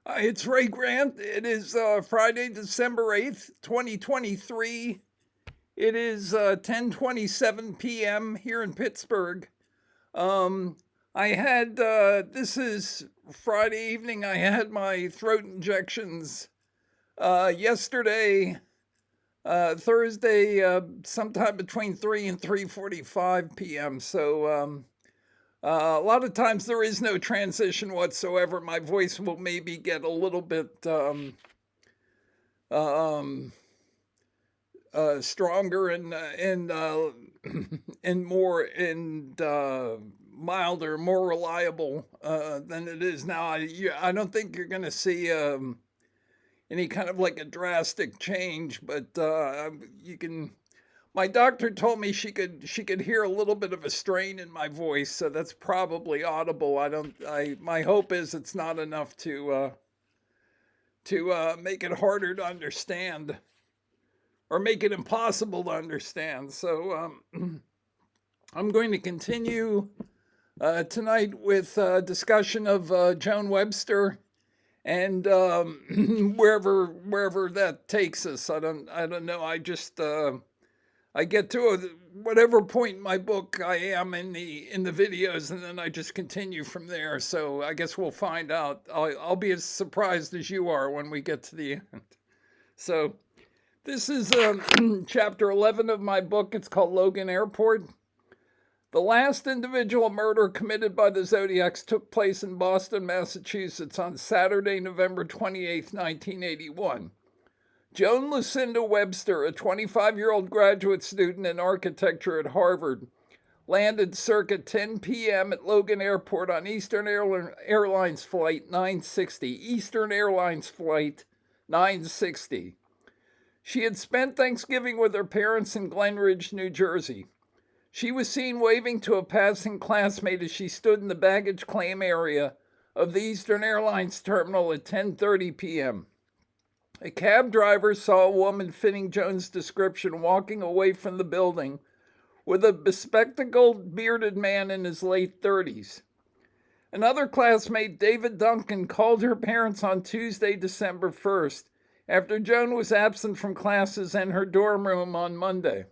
It's Ray Grant. It is Friday, December 8th, 2023. It is 10:27 p.m. here in Pittsburgh. Um, this is Friday evening. I had my throat injections yesterday, Thursday, sometime between 3 and 3:45 p.m. A lot of times there is no transition whatsoever. My voice will maybe get a little bit um, stronger and and more and milder, more reliable than it is now. I don't think you're going to see any kind of like a drastic change, but you can. My doctor told me she could hear a little bit of a strain in my voice, so that's probably audible. I don't. I My hope is it's not enough to make it harder to understand or make it impossible to understand. I'm going to continue tonight with discussion of Joan Webster and wherever that takes us. I don't know. I get to whatever point in my book I am in the videos, and then I just continue from there. So I guess we'll find out. I'll be as surprised as you are when we get to the end. So this is chapter 11 of my book. It's called Logan Airport. The last individual murder committed by the Zodiacs took place in Boston, Massachusetts on Saturday, November 28, 1981. Joan Lucinda Webster, a 25-year-old graduate student in architecture at Harvard, landed circa 10 p.m. at Logan Airport on Eastern Airlines Flight 960. Eastern Airlines Flight 960. She had spent Thanksgiving with her parents in Glen Ridge, New Jersey. She was seen waving to a passing classmate as she stood in the baggage claim area of the Eastern Airlines terminal at 10:30 p.m. A cab driver saw a woman fitting Joan's description walking away from the building with a bespectacled, bearded man in his late 30s. Another classmate, David Duncan, called her parents on Tuesday, December 1st, after Joan was absent from classes and her dorm room on Monday.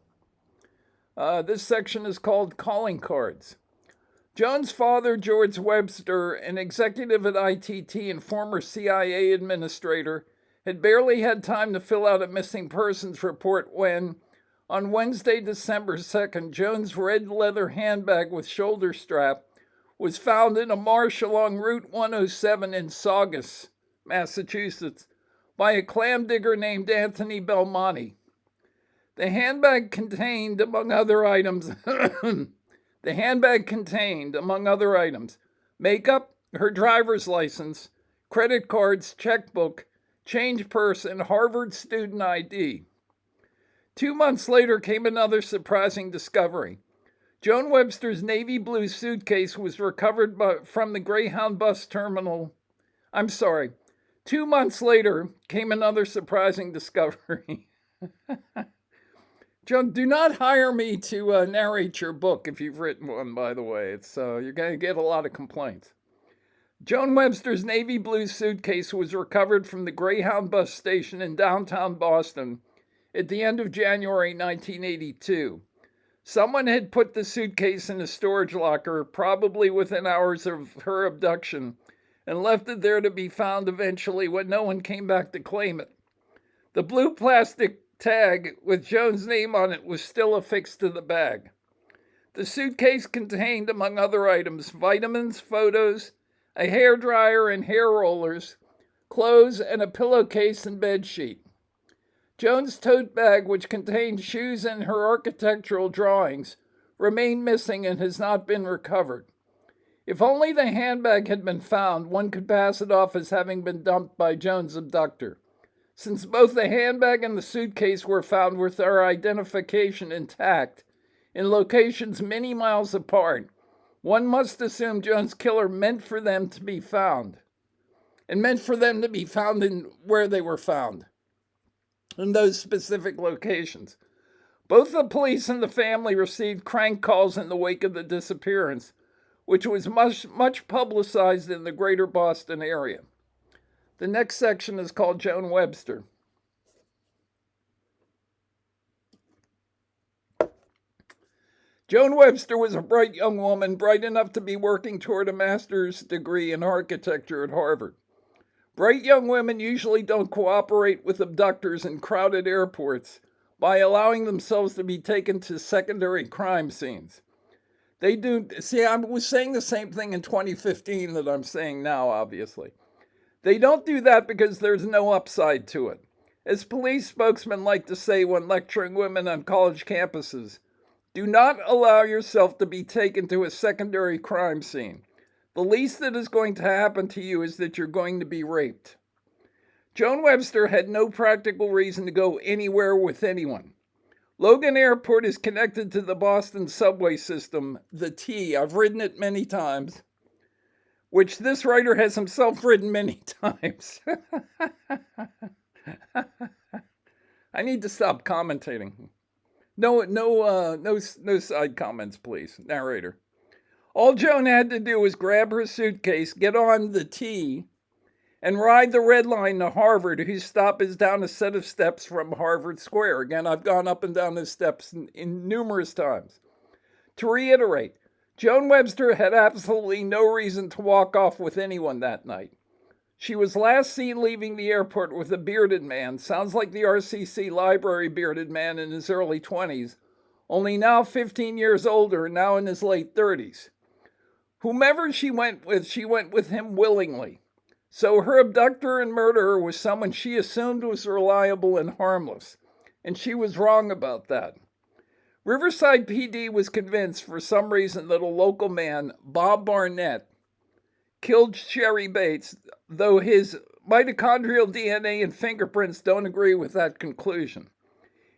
This section is called Calling Cards. Joan's father, George Webster, an executive at ITT and former CIA administrator, had barely had time to fill out a missing persons report when, on Wednesday, December 2nd, Joan's red leather handbag with shoulder strap was found in a marsh along Route 107 in Saugus, Massachusetts, by a clam digger named Anthony Belmonte. The handbag contained, among other items, makeup, her driver's license, credit cards, checkbook, change purse, and Harvard student ID. 2 months later came another surprising discovery. Joan Webster's navy blue suitcase was recovered from the Greyhound bus terminal. 2 months later came another surprising discovery. Joan, do not hire me to narrate your book if you've written one, by the way. You're going to get a lot of complaints. Joan Webster's navy blue suitcase was recovered from the Greyhound bus station in downtown Boston at the end of January 1982. Someone had put the suitcase in a storage locker, probably within hours of her abduction, and left it there to be found eventually when no one came back to claim it. The blue plastic tag with Joan's name on it was still affixed to the bag. The suitcase contained, among other items, vitamins, photos, a hairdryer and hair rollers, clothes, and a pillowcase and bedsheet. Joan's tote bag, which contained shoes and her architectural drawings, remained missing and has not been recovered. If only the handbag had been found, one could pass it off as having been dumped by Joan's abductor. Since both the handbag and the suitcase were found with their identification intact, in locations many miles apart, one must assume Joan's killer meant for them to be found, and meant for them to be found in where they were found, in those specific locations. Both the police and the family received crank calls in the wake of the disappearance, which was much publicized in the greater Boston area. The next section is called Joan Webster. Joan Webster was a bright young woman, bright enough to be working toward a master's degree in architecture at Harvard. Bright young women usually don't cooperate with abductors in crowded airports by allowing themselves to be taken to secondary crime scenes. They do. See, I was saying the same thing in 2015 that I'm saying now, obviously. They don't do that because there's no upside to it. As police spokesmen like to say when lecturing women on college campuses, do not allow yourself to be taken to a secondary crime scene. The least that is going to happen to you is that you're going to be raped. Joan Webster had no practical reason to go anywhere with anyone. Logan Airport is connected to the Boston subway system, the T. I've ridden it many times, which this writer has himself ridden many times. I need to stop commentating. No side comments, please, narrator. All Joan had to do was grab her suitcase, get on the T, and ride the red line to Harvard, whose stop is down a set of steps from Harvard Square. Again, I've gone up and down the steps in numerous times. To reiterate, Joan Webster had absolutely no reason to walk off with anyone that night. She was last seen leaving the airport with a bearded man, sounds like the RCC library bearded man in his early 20s, only now 15 years older, now in his late 30s. Whomever she went with him willingly. So her abductor and murderer was someone she assumed was reliable and harmless, and she was wrong about that. Riverside PD was convinced for some reason that a local man, Bob Barnett, killed Sherry Bates, though his mitochondrial DNA and fingerprints don't agree with that conclusion.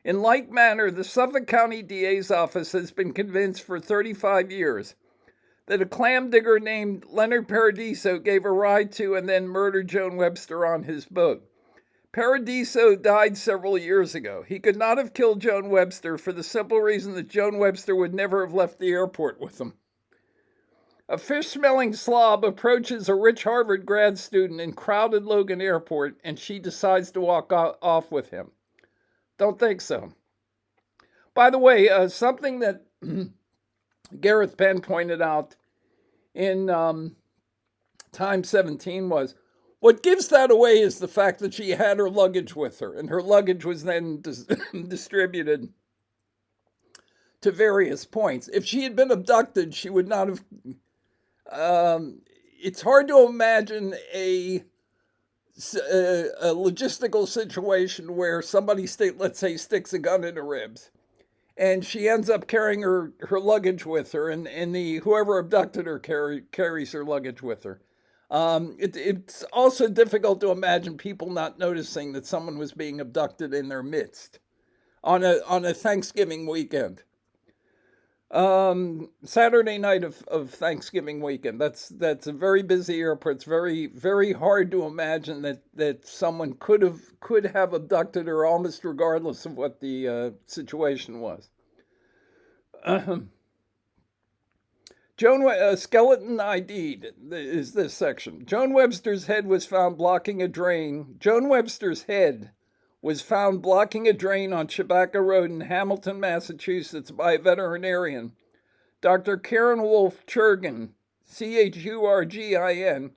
In like manner, the Suffolk County DA's office has been convinced for 35 years that a clam digger named Leonard Paradiso gave a ride to and then murdered Joan Webster on his boat. Paradiso died several years ago. He could not have killed Joan Webster for the simple reason that Joan Webster would never have left the airport with him. A fish-smelling slob approaches a rich Harvard grad student in crowded Logan Airport, and she decides to walk off with him. Don't think so. By the way, something that Gareth Penn pointed out in Time 17 was, what gives that away is the fact that she had her luggage with her, and her luggage was then distributed to various points. If she had been abducted, she would not have... it's hard to imagine a logistical situation where somebody, let's say, sticks a gun in her ribs, and she ends up carrying her luggage with her, and whoever abducted her carries her luggage with her. It's also difficult to imagine people not noticing that someone was being abducted in their midst on a Thanksgiving weekend. Saturday night of Thanksgiving weekend. That's a very busy airport. It's very, very hard to imagine that someone could have abducted her almost regardless of what the situation was. Skeleton ID'd is this section. Joan Webster's head was found blocking a drain. Joan Webster's head was found blocking a drain on Chewbacca Road in Hamilton, Massachusetts by a veterinarian, Dr. Karen Wolf Churgin, Churgin,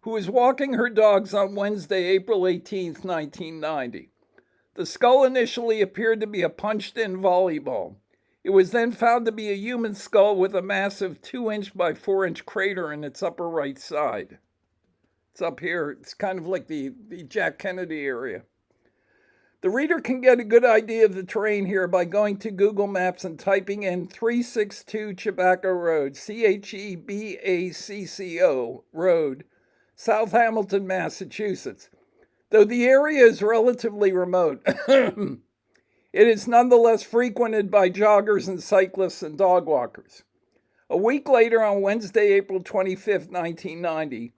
who was walking her dogs on Wednesday, April 18, 1990. The skull initially appeared to be a punched-in volleyball. It was then found to be a human skull with a massive 2-inch by 4-inch crater in its upper right side. It's up here. It's kind of like the Jack Kennedy area. The reader can get a good idea of the terrain here by going to Google Maps and typing in 362 Chewbacca Road, Chebacco Road, South Hamilton, Massachusetts. Though the area is relatively remote, it is nonetheless frequented by joggers and cyclists and dog walkers. A week later, on Wednesday, April 25, 1990,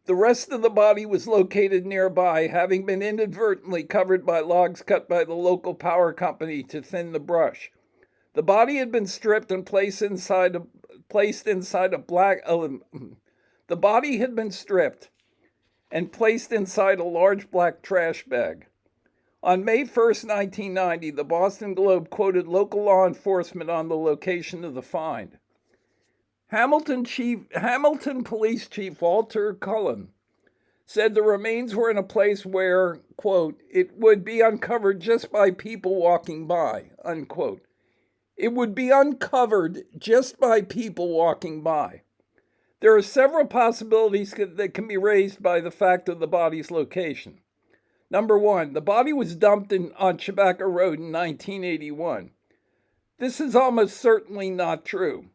the rest of the body was located nearby, having been inadvertently covered by logs cut by the local power company to thin the brush. The body had been stripped and placed inside a black. The body had been stripped and placed inside a large black trash bag. On May 1st, 1990, the Boston Globe quoted local law enforcement on the location of the find. Hamilton Police Chief Walter Cullen said the remains were in a place where, quote, it would be uncovered just by people walking by, unquote. It would be uncovered just by people walking by. There are several possibilities that can be raised by the fact of the body's location. Number one, the body was dumped on Chewbacca Road in 1981. This is almost certainly not true.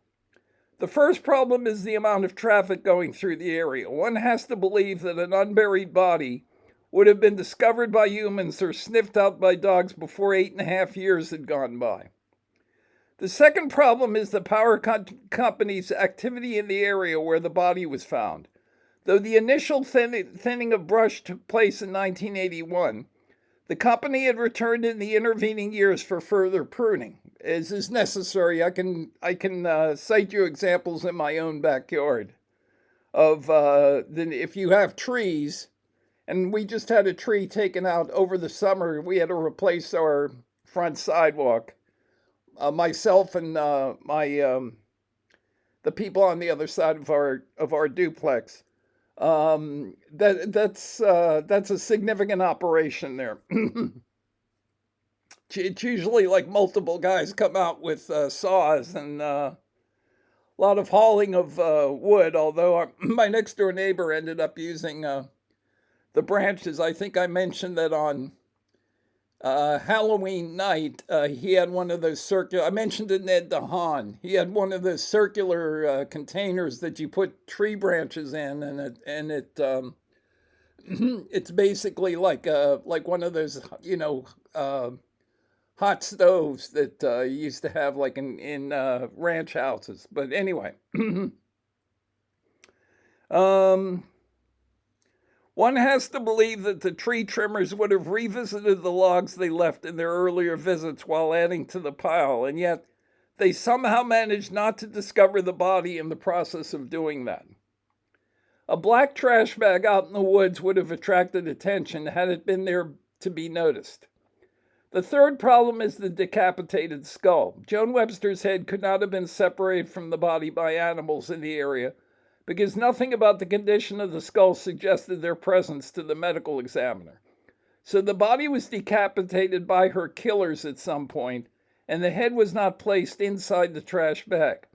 The first problem is the amount of traffic going through the area. One has to believe that an unburied body would have been discovered by humans or sniffed out by dogs before 8.5 years had gone by. The second problem is the power company's activity in the area where the body was found. Though the initial thinning of brush took place in 1981, the company had returned in the intervening years for further pruning. As is necessary, I can cite you examples in my own backyard of if you have trees, and we just had a tree taken out over the summer. We had to replace our front sidewalk. Myself and the people on the other side of our duplex. That's a significant operation there. It's usually like multiple guys come out with saws and a lot of hauling of wood, although my next door neighbor ended up using the branches. I think I mentioned that on Halloween night, he had one of those circular, I mentioned it, Ned DeHaan. He had one of those circular containers that you put tree branches in, and it's basically like one of those, hot stoves that you used to have like in ranch houses. But anyway, one has to believe that the tree trimmers would have revisited the logs they left in their earlier visits while adding to the pile, and yet they somehow managed not to discover the body in the process of doing that. A black trash bag out in the woods would have attracted attention had it been there to be noticed. The third problem is the decapitated skull. Joan Webster's head could not have been separated from the body by animals in the area, because nothing about the condition of the skull suggested their presence to the medical examiner. So the body was decapitated by her killers at some point, and the head was not placed inside the trash bag.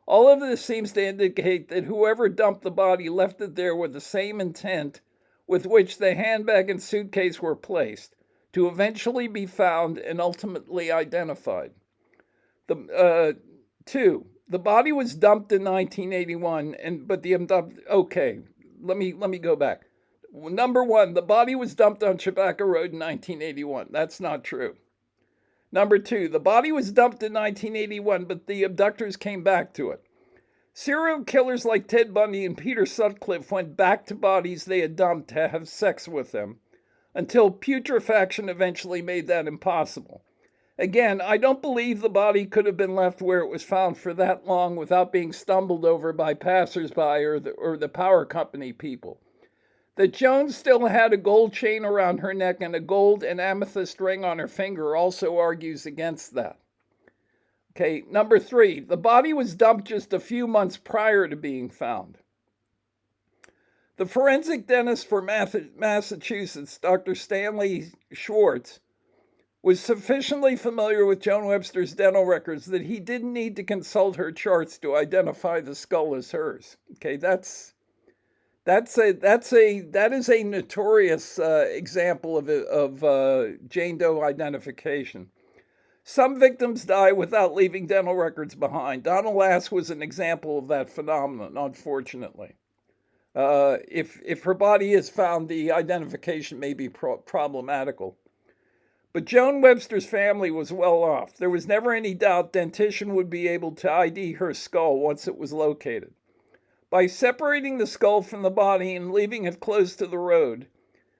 All of this seems to indicate that whoever dumped the body left it there with the same intent with which the handbag and suitcase were placed, to eventually be found and ultimately identified. Two, the body was dumped in 1981, let me go back. Number one, the body was dumped on Chewbacca Road in 1981. That's not true. Number two, the body was dumped in 1981, but the abductors came back to it. Serial killers like Ted Bundy and Peter Sutcliffe went back to bodies they had dumped to have sex with them, until putrefaction eventually made that impossible. Again, I don't believe the body could have been left where it was found for that long without being stumbled over by passersby or the power company people. That Joan still had a gold chain around her neck and a gold and amethyst ring on her finger also argues against that. Okay, number three, the body was dumped just a few months prior to being found. The forensic dentist for Massachusetts, Dr. Stanley Schwartz, was sufficiently familiar with Joan Webster's dental records that he didn't need to consult her charts to identify the skull as hers. Okay, that is a notorious example of Jane Doe identification. Some victims die without leaving dental records behind. Donna Lass was an example of that phenomenon, unfortunately. If her body is found, the identification may be problematical. But Joan Webster's family was well off. There was never any doubt dentition would be able to ID her skull once it was located. By separating the skull from the body and leaving it close to the road,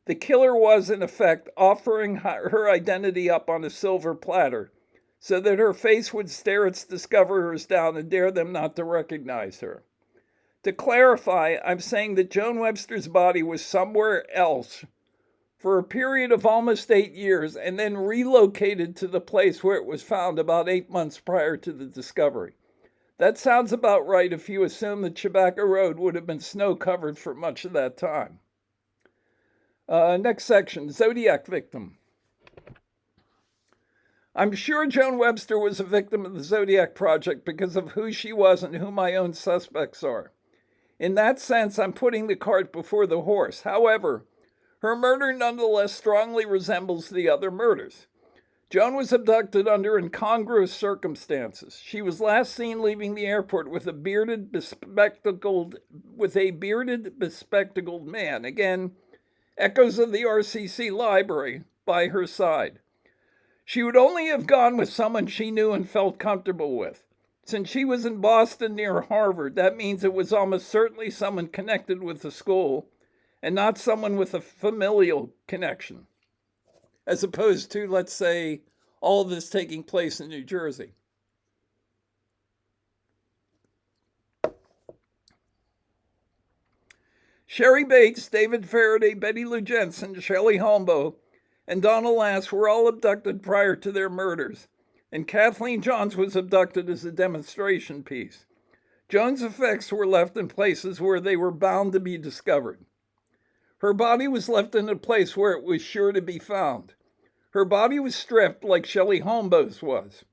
the killer was, in effect, offering her identity up on a silver platter so that her face would stare its discoverers down and dare them not to recognize her. To clarify, I'm saying that Joan Webster's body was somewhere else for a period of almost 8 years and then relocated to the place where it was found about 8 months prior to the discovery. That sounds about right if you assume that Tobacco Road would have been snow-covered for much of that time. Next section, Zodiac victim. I'm sure Joan Webster was a victim of the Zodiac Project because of who she was and who my own suspects are. In that sense, I'm putting the cart before the horse. However, her murder nonetheless strongly resembles the other murders. Joan was abducted under incongruous circumstances. She was last seen leaving the airport with a bearded, bespectacled man. Again, echoes of the RCC library by her side. She would only have gone with someone she knew and felt comfortable with. Since she was in Boston near Harvard, that means it was almost certainly someone connected with the school and not someone with a familial connection, as opposed to, let's say, all of this taking place in New Jersey. Sherry Bates, David Faraday, Betty Lou Jensen, Shelley Holmbo, and Donna Lass were all abducted prior to their murders, and Kathleen Johns was abducted as a demonstration piece. Joan's effects were left in places where they were bound to be discovered. Her body was left in a place where it was sure to be found. Her body was stripped like Shelley Holmbo's was.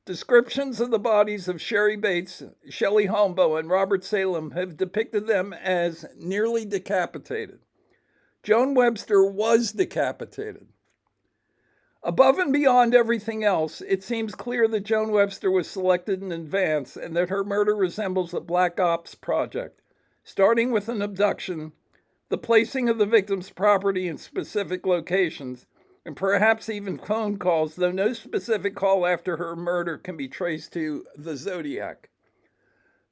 Descriptions of the bodies of Sherry Bates, Shelley Holmbo, and Robert Salem have depicted them as nearly decapitated. Joan Webster was decapitated. Above and beyond everything else, it seems clear that Joan Webster was selected in advance and that her murder resembles a black ops project, starting with an abduction, the placing of the victim's property in specific locations, and perhaps even phone calls, though no specific call after her murder can be traced to the Zodiac.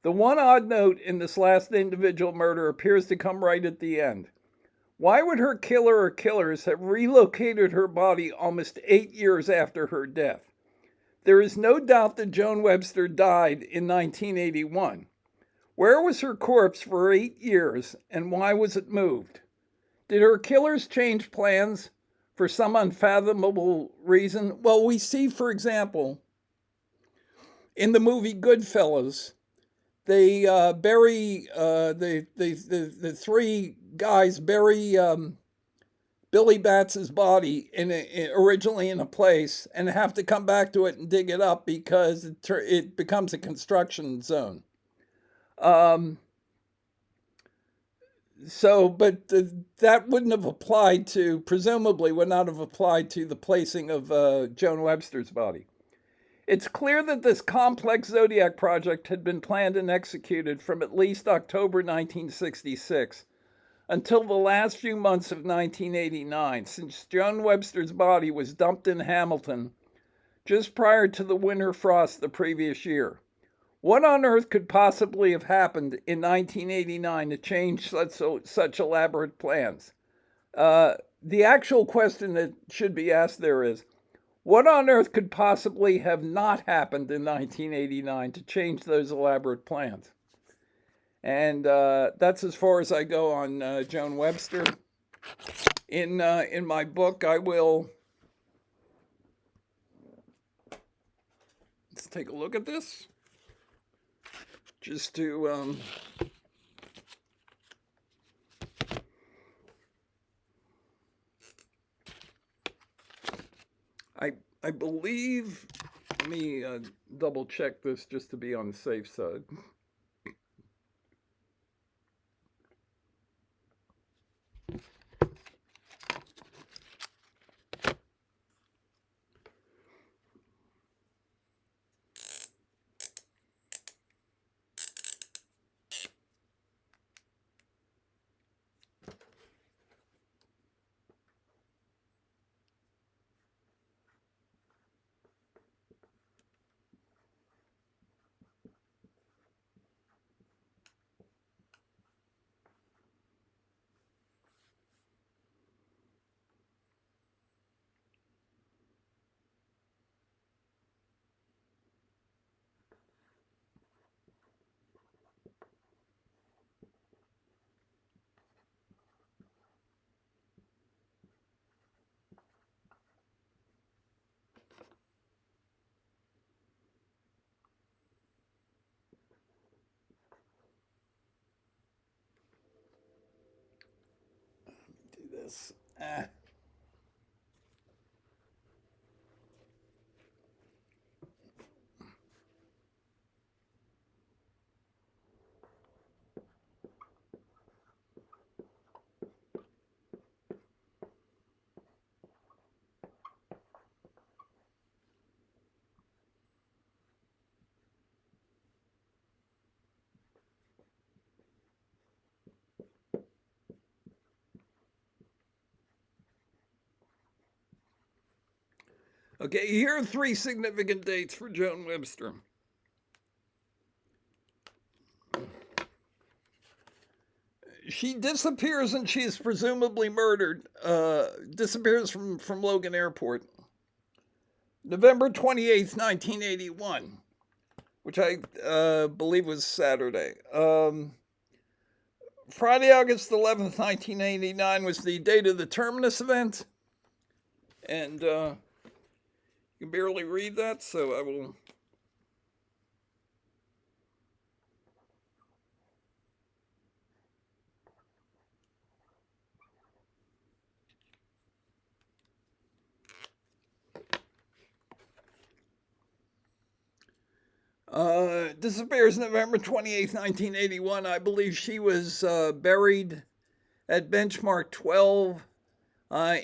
The one odd note in this last individual murder appears to come right at the end. Why would her killer or killers have relocated her body almost 8 years after her death? There is no doubt that Joan Webster died in 1981. Where was her corpse for 8 years, and why was it moved? Did her killers change plans for some unfathomable reason? Well, we see, for example, in the movie Goodfellas, they bury the three guys bury Billy Batts' body originally in a place and have to come back to it and dig it up because it becomes a construction zone. That wouldn't have applied to, presumably would not have applied to the placing of Joan Webster's body. It's clear that this complex Zodiac project had been planned and executed from at least October 1966 until the last few months of 1989, since Joan Webster's body was dumped in Hamilton just prior to the winter frost the previous year. What on earth could possibly have happened in 1989 to change such elaborate plans? The actual question that should be asked there is, what on earth could possibly have not happened in 1989 to change those elaborate plans? And that's as far as I go on Joan Webster. In my book, I will... Let's take a look at this. Just to... I believe, let me double check this just to be on the safe side. this. Okay, here are 3 significant dates for Joan Webster. She disappears and she is presumably murdered. Disappears from Logan Airport. November 28th, 1981, which I believe was Saturday. Friday, August 11th, 1989 was the date of the Terminus event. And you can barely read that, so I will. Disappears November 28th, 1981. I believe she was buried at Benchmark 12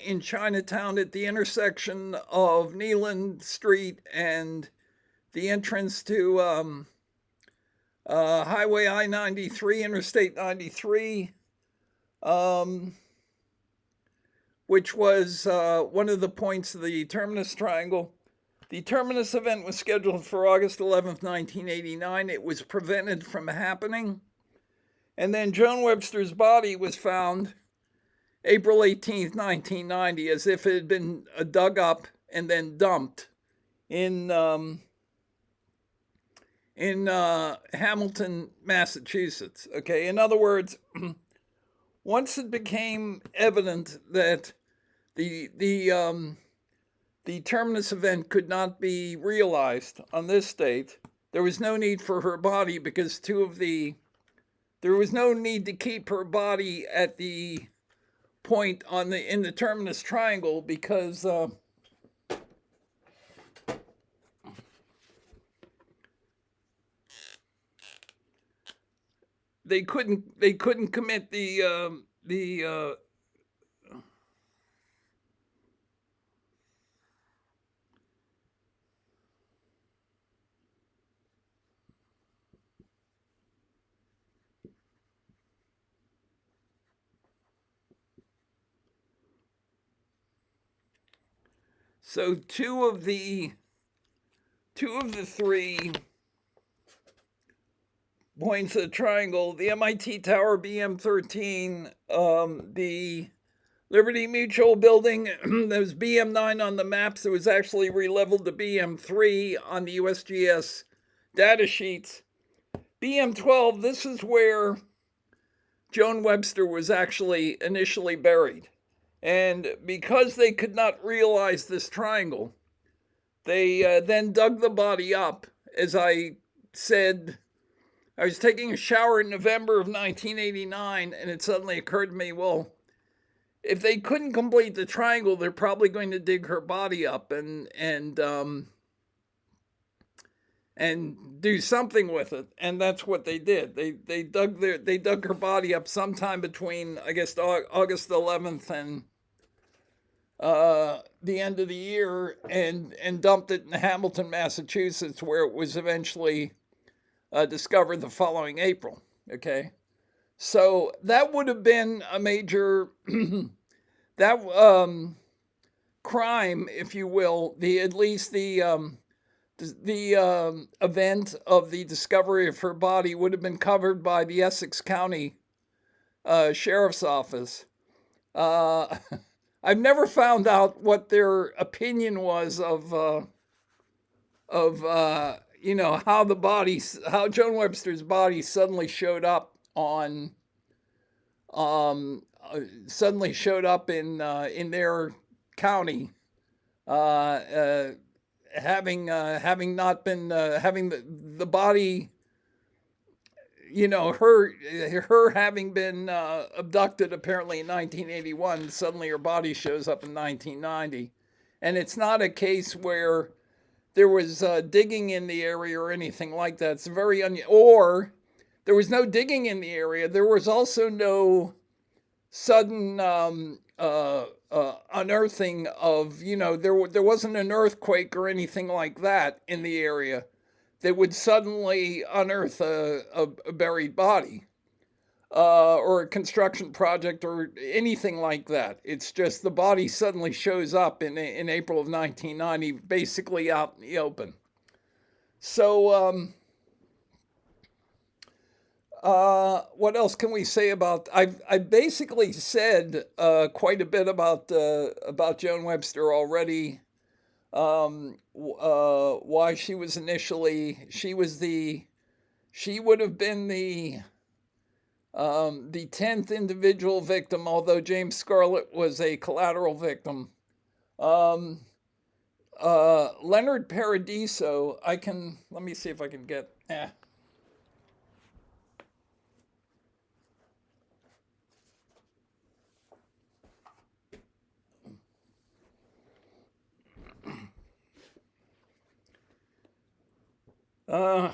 in Chinatown at the intersection of Neelan Street and the entrance to Highway I-93, Interstate 93, which was one of the points of the Terminus Triangle. The Terminus event was scheduled for August 11th, 1989. It was prevented from happening. And then Joan Webster's body was found April 18th, 1990, as if it had been dug up and then dumped in Hamilton, Massachusetts. Okay, in other words, once it became evident that the Terminus event could not be realized on this date, there was no need for her body because there was no need to keep her body at the point in the Terminus Triangle because they couldn't commit the so two of the 3 points of the triangle, the MIT Tower BM13, the Liberty Mutual building, there was BM9 on the maps. It was actually re-leveled to BM3 on the USGS data sheets. BM12, this is where Joan Webster was actually initially buried. And because they could not realize this triangle, they then dug the body up. As I said, I was taking a shower in November of 1989, and it suddenly occurred to me, well, if they couldn't complete the triangle, they're probably going to dig her body up and do something with it, and that's what they did. They dug her body up sometime between, I guess, August 11th and the end of the year, and dumped it in Hamilton, Massachusetts, where it was eventually discovered the following April. Okay, so that would have been a major crime, if you will. At least the event of the discovery of her body would have been covered by the Essex County Sheriff's Office. I've never found out what their opinion was of how Joan Webster's body suddenly showed up in their county, having not been having the body her having been abducted apparently in 1981, suddenly her body shows up in 1990. And it's not a case where there was digging in the area or anything like that. It's very or there was no digging in the area. There was also no sudden unearthing of, there wasn't an earthquake or anything like that in the area that would suddenly unearth a buried body or a construction project or anything like that. It's just the body suddenly shows up in April of 1990, basically out in the open. So, what else can we say about? I've basically said quite a bit about Joan Webster already. Why she was initially she would have been the 10th individual victim, although James Scarlett was a collateral victim. Leonard Paradiso, let me see if I can get. Well,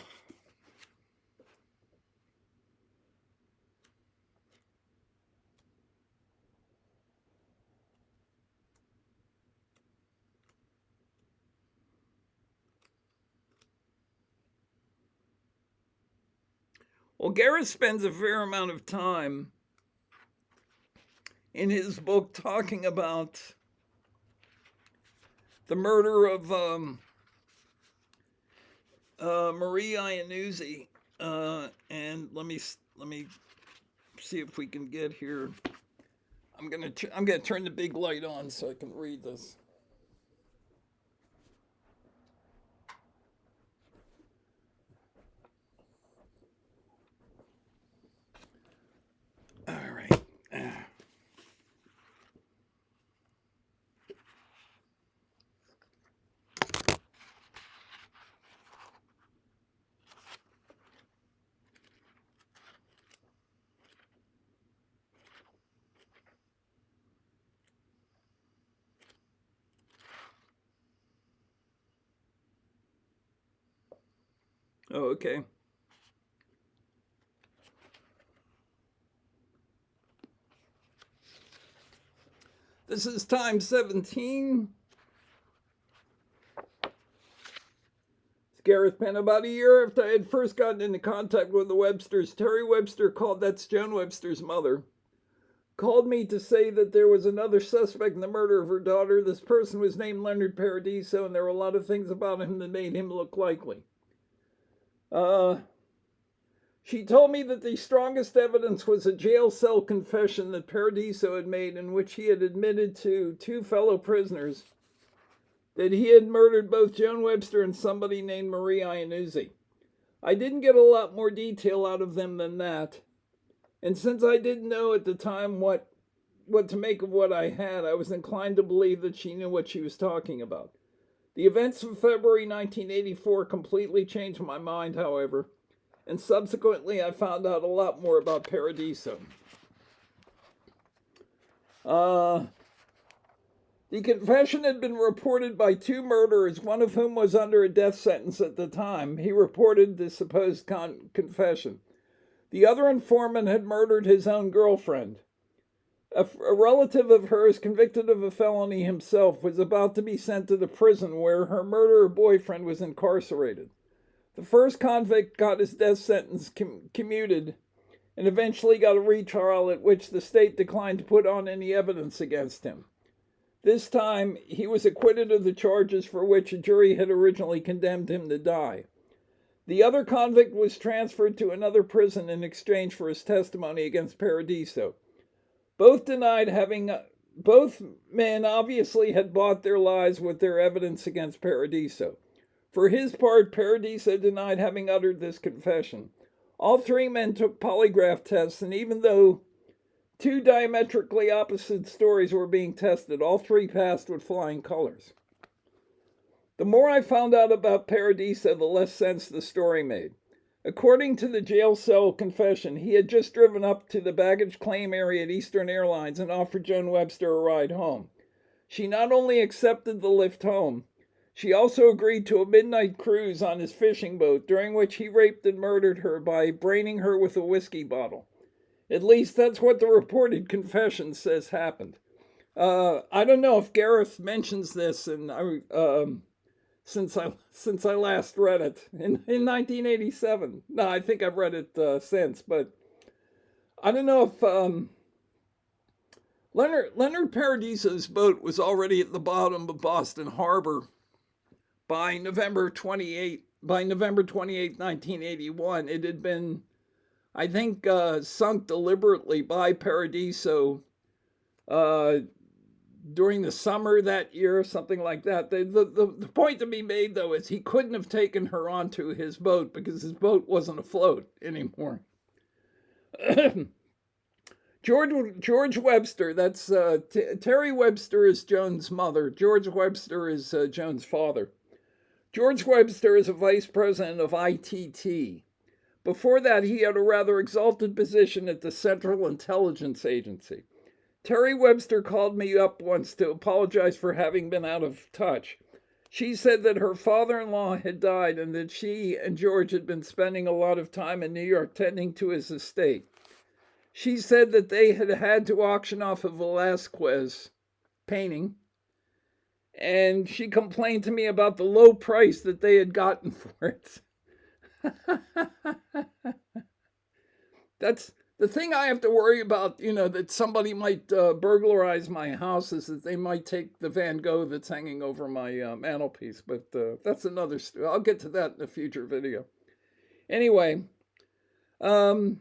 Garrett spends a fair amount of time in his book talking about the murder of Marie Iannuzzi, and let me see if we can get here. I'm gonna turn the big light on so I can read this. All right. Oh, okay. This is time 17. It's Gareth Penn. About a year after I had first gotten into contact with the Websters, Terry Webster that's Joan Webster's mother, called me to say that there was another suspect in the murder of her daughter. This person was named Leonard Paradiso, and there were a lot of things about him that made him look likely. She told me that the strongest evidence was a jail cell confession that Paradiso had made, in which he had admitted to two fellow prisoners that he had murdered both Joan Webster and somebody named Marie Iannuzzi. I didn't get a lot more detail out of them than that, and since I didn't know at the time what to make of what I had, I was inclined to believe that she knew what she was talking about. The events of February 1984 completely changed my mind, however, and subsequently I found out a lot more about Paradiso. The confession had been reported by two murderers, one of whom was under a death sentence at the time. He reported the supposed confession. The other informant had murdered his own girlfriend. A relative of hers, convicted of a felony himself, was about to be sent to the prison where her murderer boyfriend was incarcerated. The first convict got his death sentence commuted and eventually got a retrial at which the state declined to put on any evidence against him. This time, he was acquitted of the charges for which a jury had originally condemned him to die. The other convict was transferred to another prison in exchange for his testimony against Paradiso. Both men obviously had bought their lives with their evidence against Paradiso. For his part, Paradiso denied having uttered this confession. All three men took polygraph tests, and even though two diametrically opposite stories were being tested, all three passed with flying colors. The more I found out about Paradiso, the less sense the story made. According to the jail cell confession, he had just driven up to the baggage claim area at Eastern Airlines and offered Joan Webster a ride home. She not only accepted the lift home, she also agreed to a midnight cruise on his fishing boat, during which he raped and murdered her by braining her with a whiskey bottle. At least that's what the reported confession says happened. I don't know if Gareth mentions this, and since I last read it in 1987. No, I think I've read it since, but I don't know if Leonard Paradiso's boat was already at the bottom of Boston Harbor by November 28, 1981. It had been, I think, sunk deliberately by Paradiso during the summer that year, something like that. The point to be made, though, is he couldn't have taken her onto his boat because his boat wasn't afloat anymore. George Webster, that's Terry Webster is Joan's mother. George Webster is Joan's father. George Webster is a vice president of ITT. Before that, he had a rather exalted position at the Central Intelligence Agency. Terry Webster called me up once to apologize for having been out of touch. She said that her father-in-law had died and that she and George had been spending a lot of time in New York tending to his estate. She said that they had had to auction off a Velázquez painting, and she complained to me about the low price that they had gotten for it. That's the thing I have to worry about, that somebody might burglarize my house, is that they might take the Van Gogh that's hanging over my mantelpiece. But that's another story. I'll get to that in a future video. Anyway, I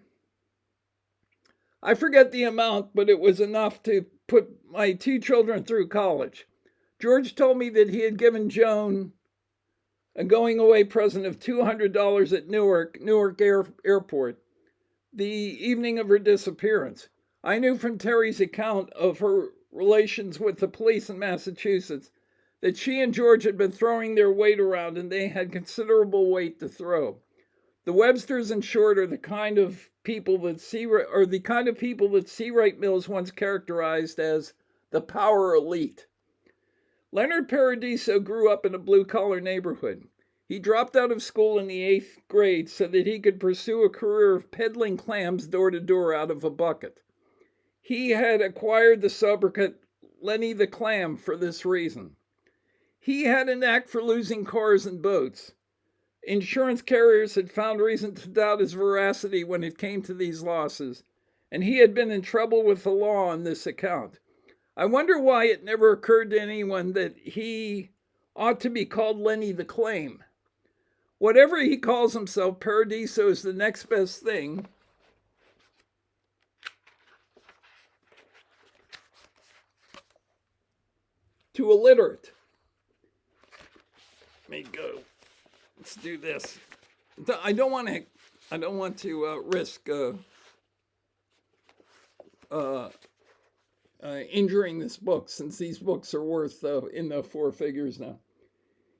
forget the amount, but it was enough to put my 2 children through college. George told me that he had given Joan a going-away present of $200 at Newark Airport, the evening of her disappearance. I knew from Terry's account of her relations with the police in Massachusetts that she and George had been throwing their weight around, and they had considerable weight to throw. The Websters, in short, are the kind of people that Seawright Mills once characterized as the power elite. Leonard Paradiso grew up in a blue-collar neighborhood. He dropped out of school in the 8th grade so that he could pursue a career of peddling clams door to door out of a bucket. He had acquired the sobriquet Lenny the Clam for this reason. He had a knack for losing cars and boats. Insurance carriers had found reason to doubt his veracity when it came to these losses, and he had been in trouble with the law on this account. I wonder why it never occurred to anyone that he ought to be called Lenny the Claim. Whatever he calls himself, Paradiso is the next best thing to illiterate. Let me go. Let's do this. I don't want to risk injuring this book, since these books are worth in the 4 figures now.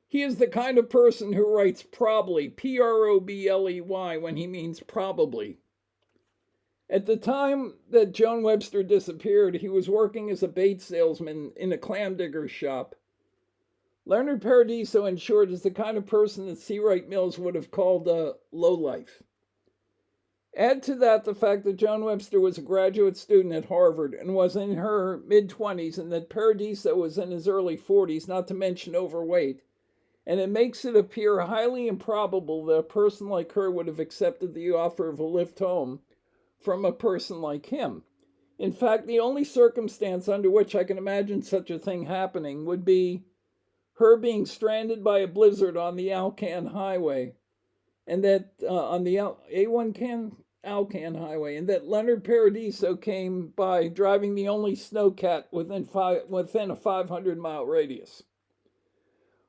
He is the kind of person who writes probably, Probley, when he means probably. At the time that Joan Webster disappeared, he was working as a bait salesman in a clam digger's shop. Leonard Paradiso, in short, is the kind of person that Seawright Mills would have called a lowlife. Add to that the fact that Joan Webster was a graduate student at Harvard and was in her mid-20s, and that Paradiso was in his early 40s, not to mention overweight, and it makes it appear highly improbable that a person like her would have accepted the offer of a lift home from a person like him. In fact, the only circumstance under which I can imagine such a thing happening would be her being stranded by a blizzard on the Alcan Highway, and that on the Alcan Highway, and that Leonard Paradiso came by driving the only snowcat within a 500-mile radius.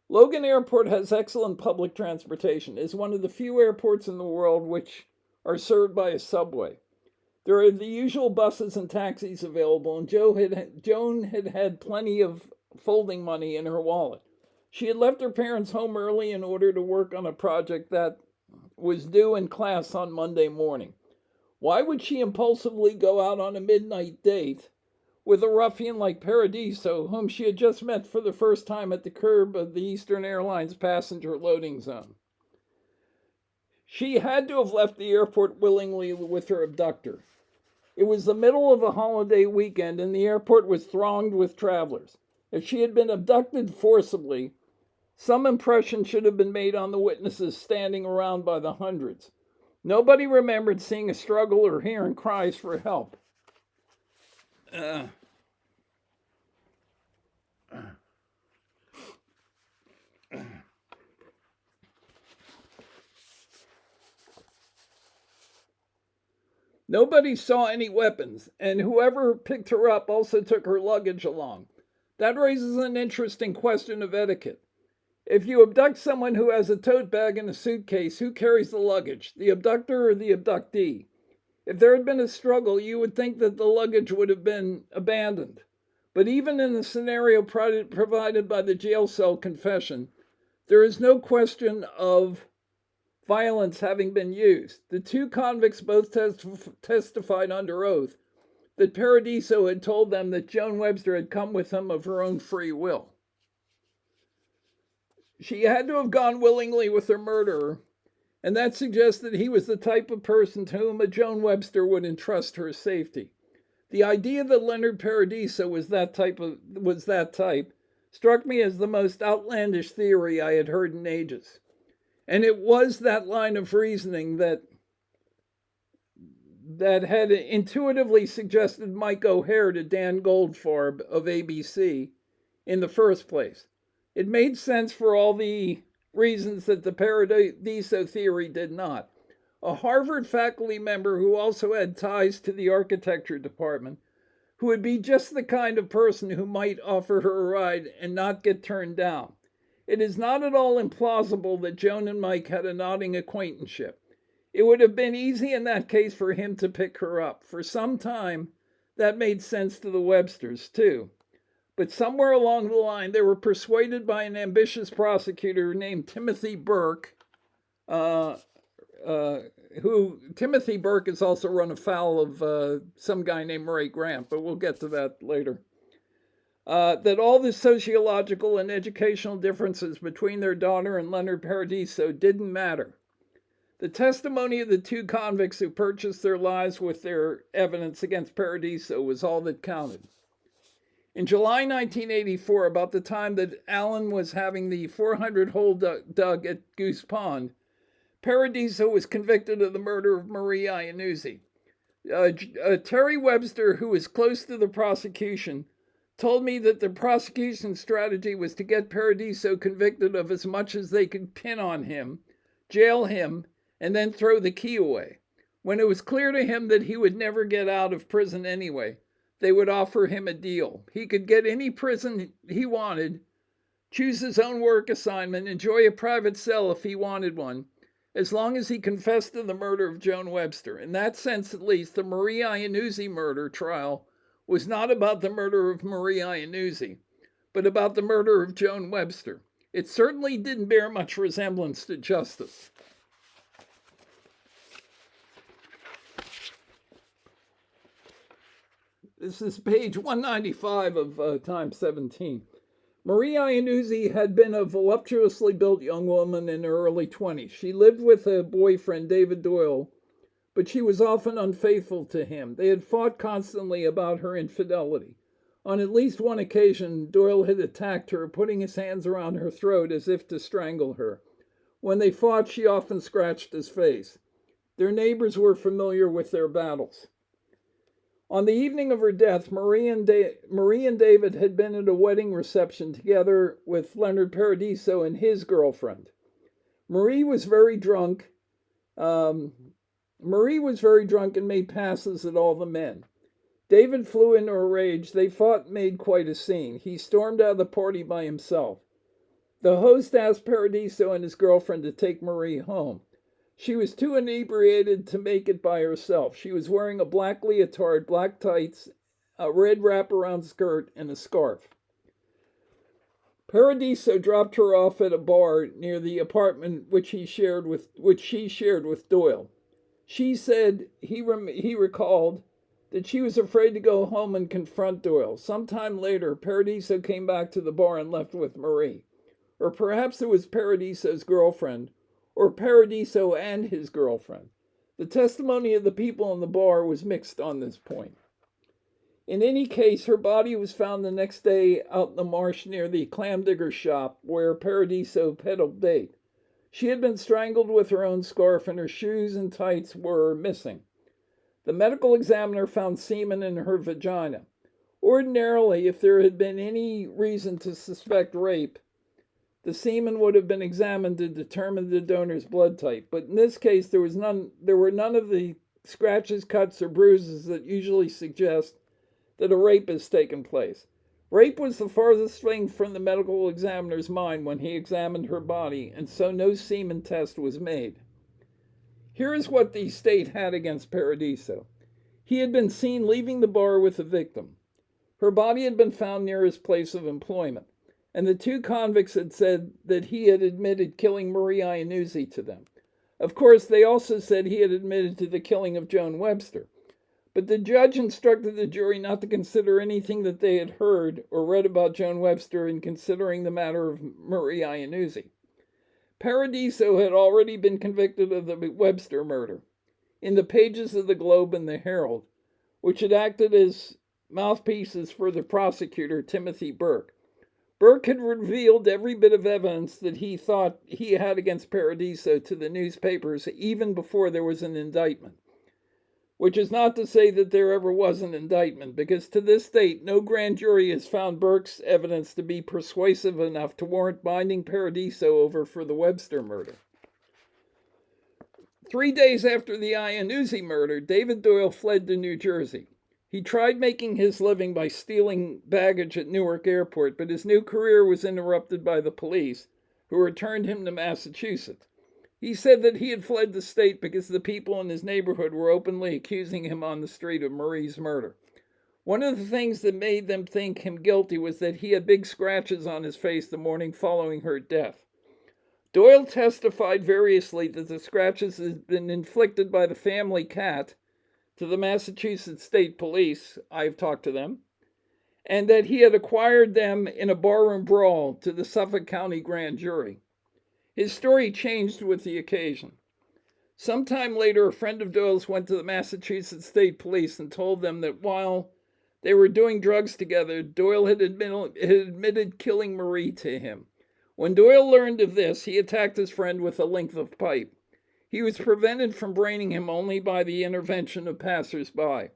Logan Airport has excellent public transportation. It is one of the few airports in the world which are served by a subway. There are the usual buses and taxis available, and Joan had plenty of folding money in her wallet. She had left her parents' home early in order to work on a project that, was due in class on Monday morning. Why would she impulsively go out on a midnight date with a ruffian like Paradiso, whom she had just met for the first time at the curb of the Eastern Airlines passenger loading zone? She had to have left the airport willingly with her abductor. It was the middle of a holiday weekend, and the airport was thronged with travelers. If she had been abducted forcibly, some impression should have been made on the witnesses standing around by the hundreds. Nobody remembered seeing a struggle or hearing cries for help. Nobody saw any weapons, and whoever picked her up also took her luggage along. That raises an interesting question of etiquette. If you abduct someone who has a tote bag and a suitcase, who carries the luggage, the abductor or the abductee? If there had been a struggle, you would think that the luggage would have been abandoned. But even in the scenario provided by the jail cell confession, there is no question of violence having been used. The two convicts both testified under oath that Paradiso had told them that Joan Webster had come with him of her own free will. She had to have gone willingly with her murderer, and that suggests that he was the type of person to whom a Joan Webster would entrust her safety. The idea that Leonard Paradiso was that type struck me as the most outlandish theory I had heard in ages. And it was that line of reasoning that had intuitively suggested Mike O'Hare to Dan Goldfarb of ABC in the first place. It made sense for all the reasons that the Paradiso theory did not. A Harvard faculty member who also had ties to the architecture department, who would be just the kind of person who might offer her a ride and not get turned down. It is not at all implausible that Joan and Mike had a nodding acquaintanceship. It would have been easy in that case for him to pick her up. For some time, that made sense to the Websters, too. But somewhere along the line, they were persuaded by an ambitious prosecutor named Timothy Burke, Timothy Burke has also run afoul of some guy named Ray Grant, but we'll get to that later. That all the sociological and educational differences between their daughter and Leonard Paradiso didn't matter. The testimony of the two convicts who purchased their lives with their evidence against Paradiso was all that counted. In July 1984, about the time that Allen was having the 400-hole dug at Goose Pond, Paradiso was convicted of the murder of Marie Iannuzzi. Terry Webster, who was close to the prosecution, told me that the prosecution's strategy was to get Paradiso convicted of as much as they could pin on him, jail him, and then throw the key away. When it was clear to him that he would never get out of prison anyway, they would offer him a deal. He could get any prison he wanted, choose his own work assignment, enjoy a private cell if he wanted one, as long as he confessed to the murder of Joan Webster. In that sense, at least, the Marie Iannuzzi murder trial was not about the murder of Marie Iannuzzi, but about the murder of Joan Webster. It certainly didn't bear much resemblance to justice. This is page 195 of Time 17. Marie Iannuzzi had been a voluptuously built young woman in her early 20s. She lived with a boyfriend, David Doyle, but she was often unfaithful to him. They had fought constantly about her infidelity. On at least one occasion, Doyle had attacked her, putting his hands around her throat as if to strangle her. When they fought, she often scratched his face. Their neighbors were familiar with their battles. On the evening of her death, Marie and David had been at a wedding reception together with Leonard Paradiso and his girlfriend. Marie was very drunk and made passes at all the men. David flew into a rage. They fought and made quite a scene. He stormed out of the party by himself. The host asked Paradiso and his girlfriend to take Marie home. She was too inebriated to make it by herself. She was wearing a black leotard, black tights, a red wraparound skirt, and a scarf. Paradiso dropped her off at a bar near the apartment which she shared with Doyle. She said he recalled that she was afraid to go home and confront Doyle. Sometime later, Paradiso came back to the bar and left with Marie. Or perhaps it was Paradiso's girlfriend, or Paradiso and his girlfriend. The testimony of the people in the bar was mixed on this point. In any case, her body was found the next day out in the marsh near the clam digger shop where Paradiso peddled bait. She had been strangled with her own scarf and her shoes and tights were missing. The medical examiner found semen in her vagina. Ordinarily, if there had been any reason to suspect rape, the semen would have been examined to determine the donor's blood type. But in this case, there were none of the scratches, cuts, or bruises that usually suggest that a rape has taken place. Rape was the farthest thing from the medical examiner's mind when he examined her body, and so no semen test was made. Here is what the state had against Paradiso. He had been seen leaving the bar with the victim. Her body had been found near his place of employment, and the two convicts had said that he had admitted killing Marie Iannuzzi to them. Of course, they also said he had admitted to the killing of Joan Webster. But the judge instructed the jury not to consider anything that they had heard or read about Joan Webster in considering the matter of Marie Iannuzzi. Paradiso had already been convicted of the Webster murder in the pages of the Globe and the Herald, which had acted as mouthpieces for the prosecutor, Timothy Burke. Burke had revealed every bit of evidence that he thought he had against Paradiso to the newspapers even before there was an indictment. Which is not to say that there ever was an indictment, because to this date no grand jury has found Burke's evidence to be persuasive enough to warrant binding Paradiso over for the Webster murder. 3 days after the Iannuzzi murder, David Doyle fled to New Jersey. He tried making his living by stealing baggage at Newark Airport, but his new career was interrupted by the police, who returned him to Massachusetts. He said that he had fled the state because the people in his neighborhood were openly accusing him on the street of Marie's murder. One of the things that made them think him guilty was that he had big scratches on his face the morning following her death. Doyle testified variously that the scratches had been inflicted by the family cat to the Massachusetts State Police, I've talked to them, and that he had acquired them in a barroom brawl to the Suffolk County Grand Jury. His story changed with the occasion. Sometime later, a friend of Doyle's went to the Massachusetts State Police and told them that while they were doing drugs together, Doyle had admitted killing Marie to him. When Doyle learned of this, he attacked his friend with a length of pipe. He was prevented from braining him only by the intervention of passers-by.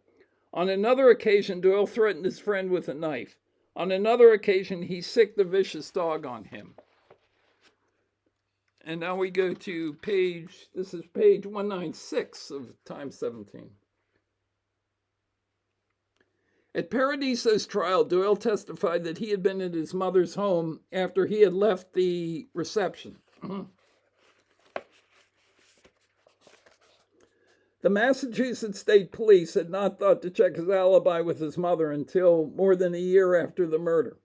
On another occasion, Doyle threatened his friend with a knife. On another occasion, he sicked a vicious dog on him. And now we go to page 196 of Times 17. At Paradiso's trial, Doyle testified that he had been at his mother's home after he had left the reception. The Massachusetts State Police had not thought to check his alibi with his mother until more than a year after the murder.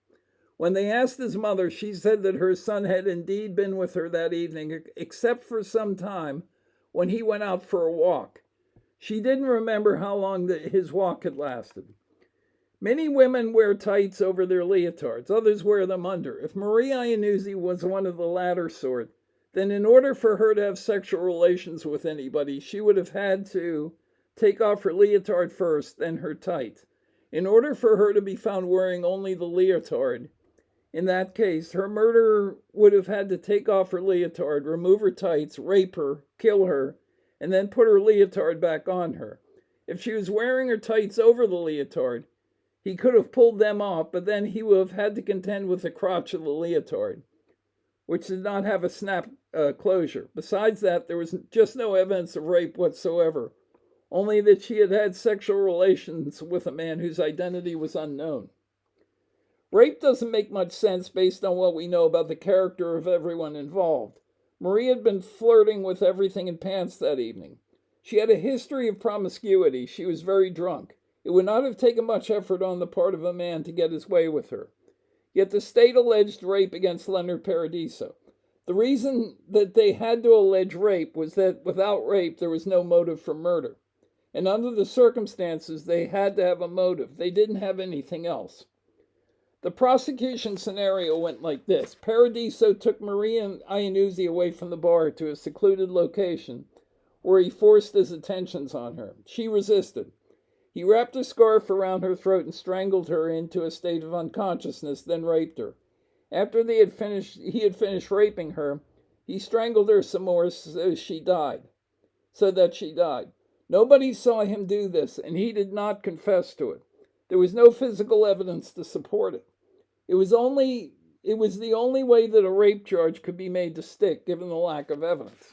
When they asked his mother, she said that her son had indeed been with her that evening, except for some time when he went out for a walk. She didn't remember how long his walk had lasted. Many women wear tights over their leotards. Others wear them under. If Marie Iannuzzi was one of the latter sort, then in order for her to have sexual relations with anybody, she would have had to take off her leotard first, then her tights. In order for her to be found wearing only the leotard, in that case, her murderer would have had to take off her leotard, remove her tights, rape her, kill her, and then put her leotard back on her. If she was wearing her tights over the leotard, he could have pulled them off, but then he would have had to contend with the crotch of the leotard, which did not have a snap closure. Besides that, there was just no evidence of rape whatsoever, only that she had had sexual relations with a man whose identity was unknown. Rape doesn't make much sense based on what we know about the character of everyone involved. Marie had been flirting with everything in pants that evening. She had a history of promiscuity. She was very drunk. It would not have taken much effort on the part of a man to get his way with her. Yet the state alleged rape against Leonard Paradiso. The reason that they had to allege rape was that without rape, there was no motive for murder. And under the circumstances, they had to have a motive. They didn't have anything else. The prosecution scenario went like this. Paradiso took Maria Iannuzzi away from the bar to a secluded location where he forced his attentions on her. She resisted. He wrapped a scarf around her throat and strangled her into a state of unconsciousness, then raped her. After he had finished raping her, he strangled her some more so that she died. Nobody saw him do this, and he did not confess to it. There was no physical evidence to support it. It was the only way that a rape charge could be made to stick, given the lack of evidence.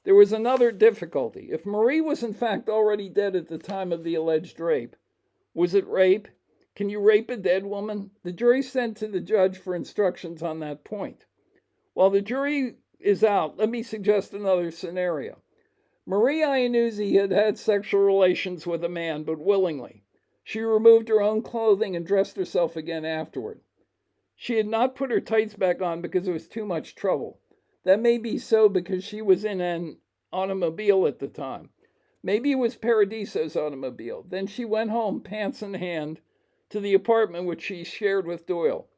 There was another difficulty. If Marie was in fact already dead at the time of the alleged rape, was it rape? Can you rape a dead woman? The jury sent to the judge for instructions on that point. While the jury is out, let me suggest another scenario. Marie Iannuzzi had had sexual relations with a man, but willingly. She removed her own clothing and dressed herself again afterward. She had not put her tights back on because it was too much trouble. That may be so because she was in an automobile at the time. Maybe it was Paradiso's automobile. Then she went home, pants in hand, to the apartment which she shared with Doyle.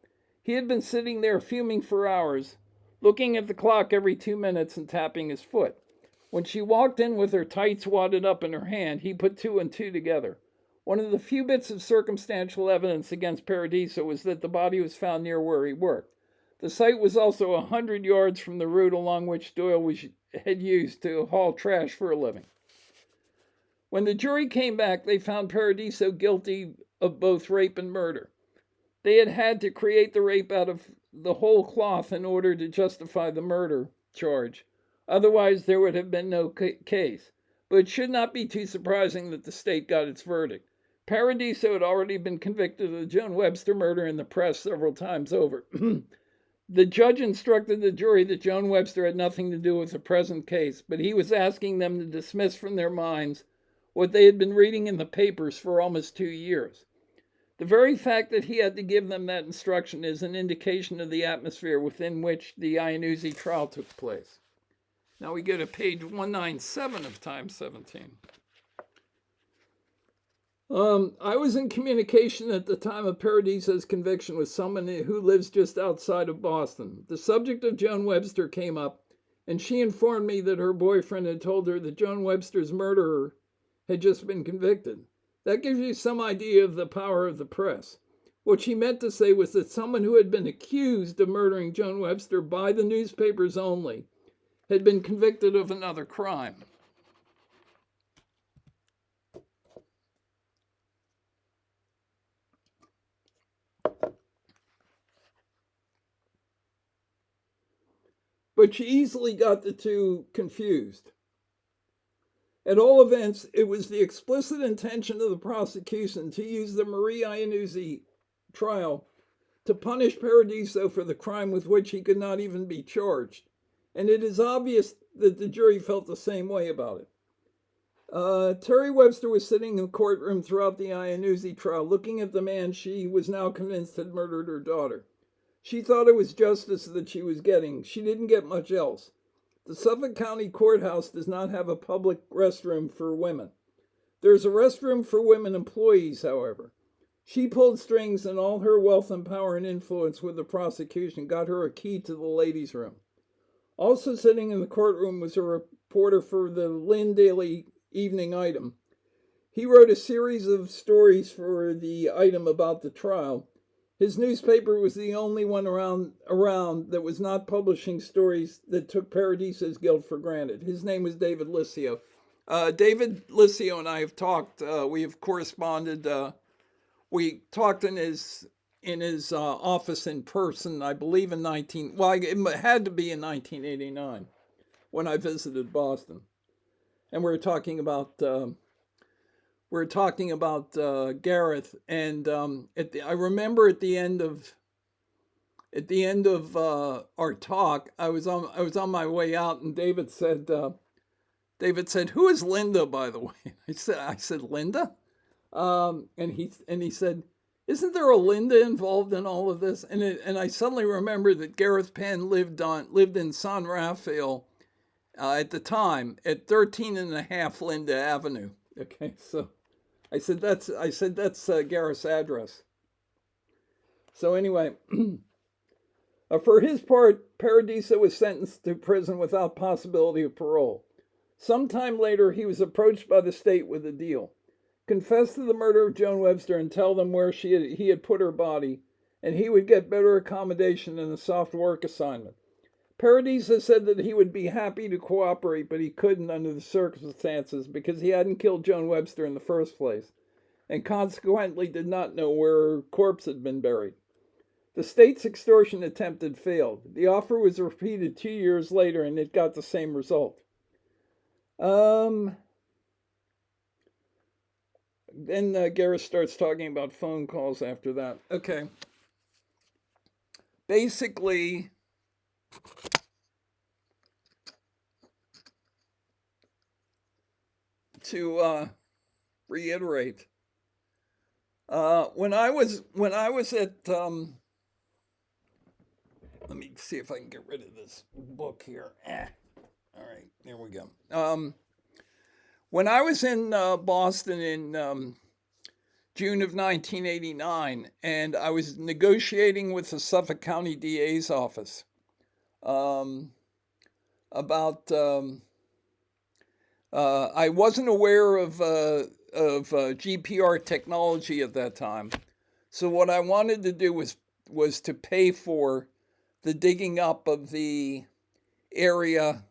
He had been sitting there fuming for hours, looking at the clock every 2 minutes and tapping his foot. When she walked in with her tights wadded up in her hand, he put 2 and 2 together. One of the few bits of circumstantial evidence against Paradiso was that the body was found near where he worked. The site was also 100 yards from the route along which Doyle had used to haul trash for a living. When the jury came back, they found Paradiso guilty of both rape and murder. They had to create the rape out of the whole cloth in order to justify the murder charge. Otherwise, there would have been no case. But it should not be too surprising that the state got its verdict. Paradiso had already been convicted of the Joan Webster murder in the press several times over. The judge instructed the jury that Joan Webster had nothing to do with the present case, but he was asking them to dismiss from their minds what they had been reading in the papers for almost 2 years. The very fact that he had to give them that instruction is an indication of the atmosphere within which the Iannuzzi trial took place. Now we go to page 197 of Time 17. I was in communication at the time of Paradiso's conviction with someone who lives just outside of Boston. The subject of Joan Webster came up, and she informed me that her boyfriend had told her that Joan Webster's murderer had just been convicted. That gives you some idea of the power of the press. What she meant to say was that someone who had been accused of murdering Joan Webster by the newspapers only had been convicted of another crime. But she easily got the two confused. At all events, it was the explicit intention of the prosecution to use the Marie Iannuzzi trial to punish Paradiso for the crime with which he could not even be charged. And it is obvious that the jury felt the same way about it. Terry Webster was sitting in the courtroom throughout the Iannuzzi trial, looking at the man she was now convinced had murdered her daughter. She thought it was justice that she was getting. She didn't get much else. The Suffolk County Courthouse does not have a public restroom for women. There's a restroom for women employees, however. She pulled strings, and all her wealth and power and influence with the prosecution got her a key to the ladies' room. Also sitting in the courtroom was a reporter for the Lynn Daily Evening Item. He wrote a series of stories for the item about the trial. His newspaper was the only one around that was not publishing stories that took Paradiso's guilt for granted. His name was David Liscio. David Liscio and I have talked. We have corresponded. We talked in his office in person, I believe it had to be in 1989 when I visited Boston, and we were talking about. Gareth, and I remember at the end of our talk, I was on my way out, and David said, "Who is Linda, by the way?" I said, "Linda," and he said, Isn't there a Linda involved in all of this? And I suddenly remember that Gareth Penn lived in San Rafael at the time at 13 and a half Linda Avenue. Okay, so I said that's Gareth's address. So anyway, for his part, Paradiso was sentenced to prison without possibility of parole. Sometime later, he was approached by the state with a deal: confess to the murder of Joan Webster and tell them where he had put her body, and he would get better accommodation and a soft work assignment. Paradiso said that he would be happy to cooperate, but he couldn't under the circumstances because he hadn't killed Joan Webster in the first place, and consequently did not know where her corpse had been buried. The state's extortion attempt had failed. The offer was repeated 2 years later, and it got the same result. Then Gareth starts talking about phone calls after that. Okay. Basically, to reiterate, when I was at let me see if I can get rid of this book here. All right, there we go. When I was in Boston in June of 1989, and I was negotiating with the Suffolk County DA's office about. I wasn't aware of GPR technology at that time, so what I wanted to do was to pay for the digging up of the area,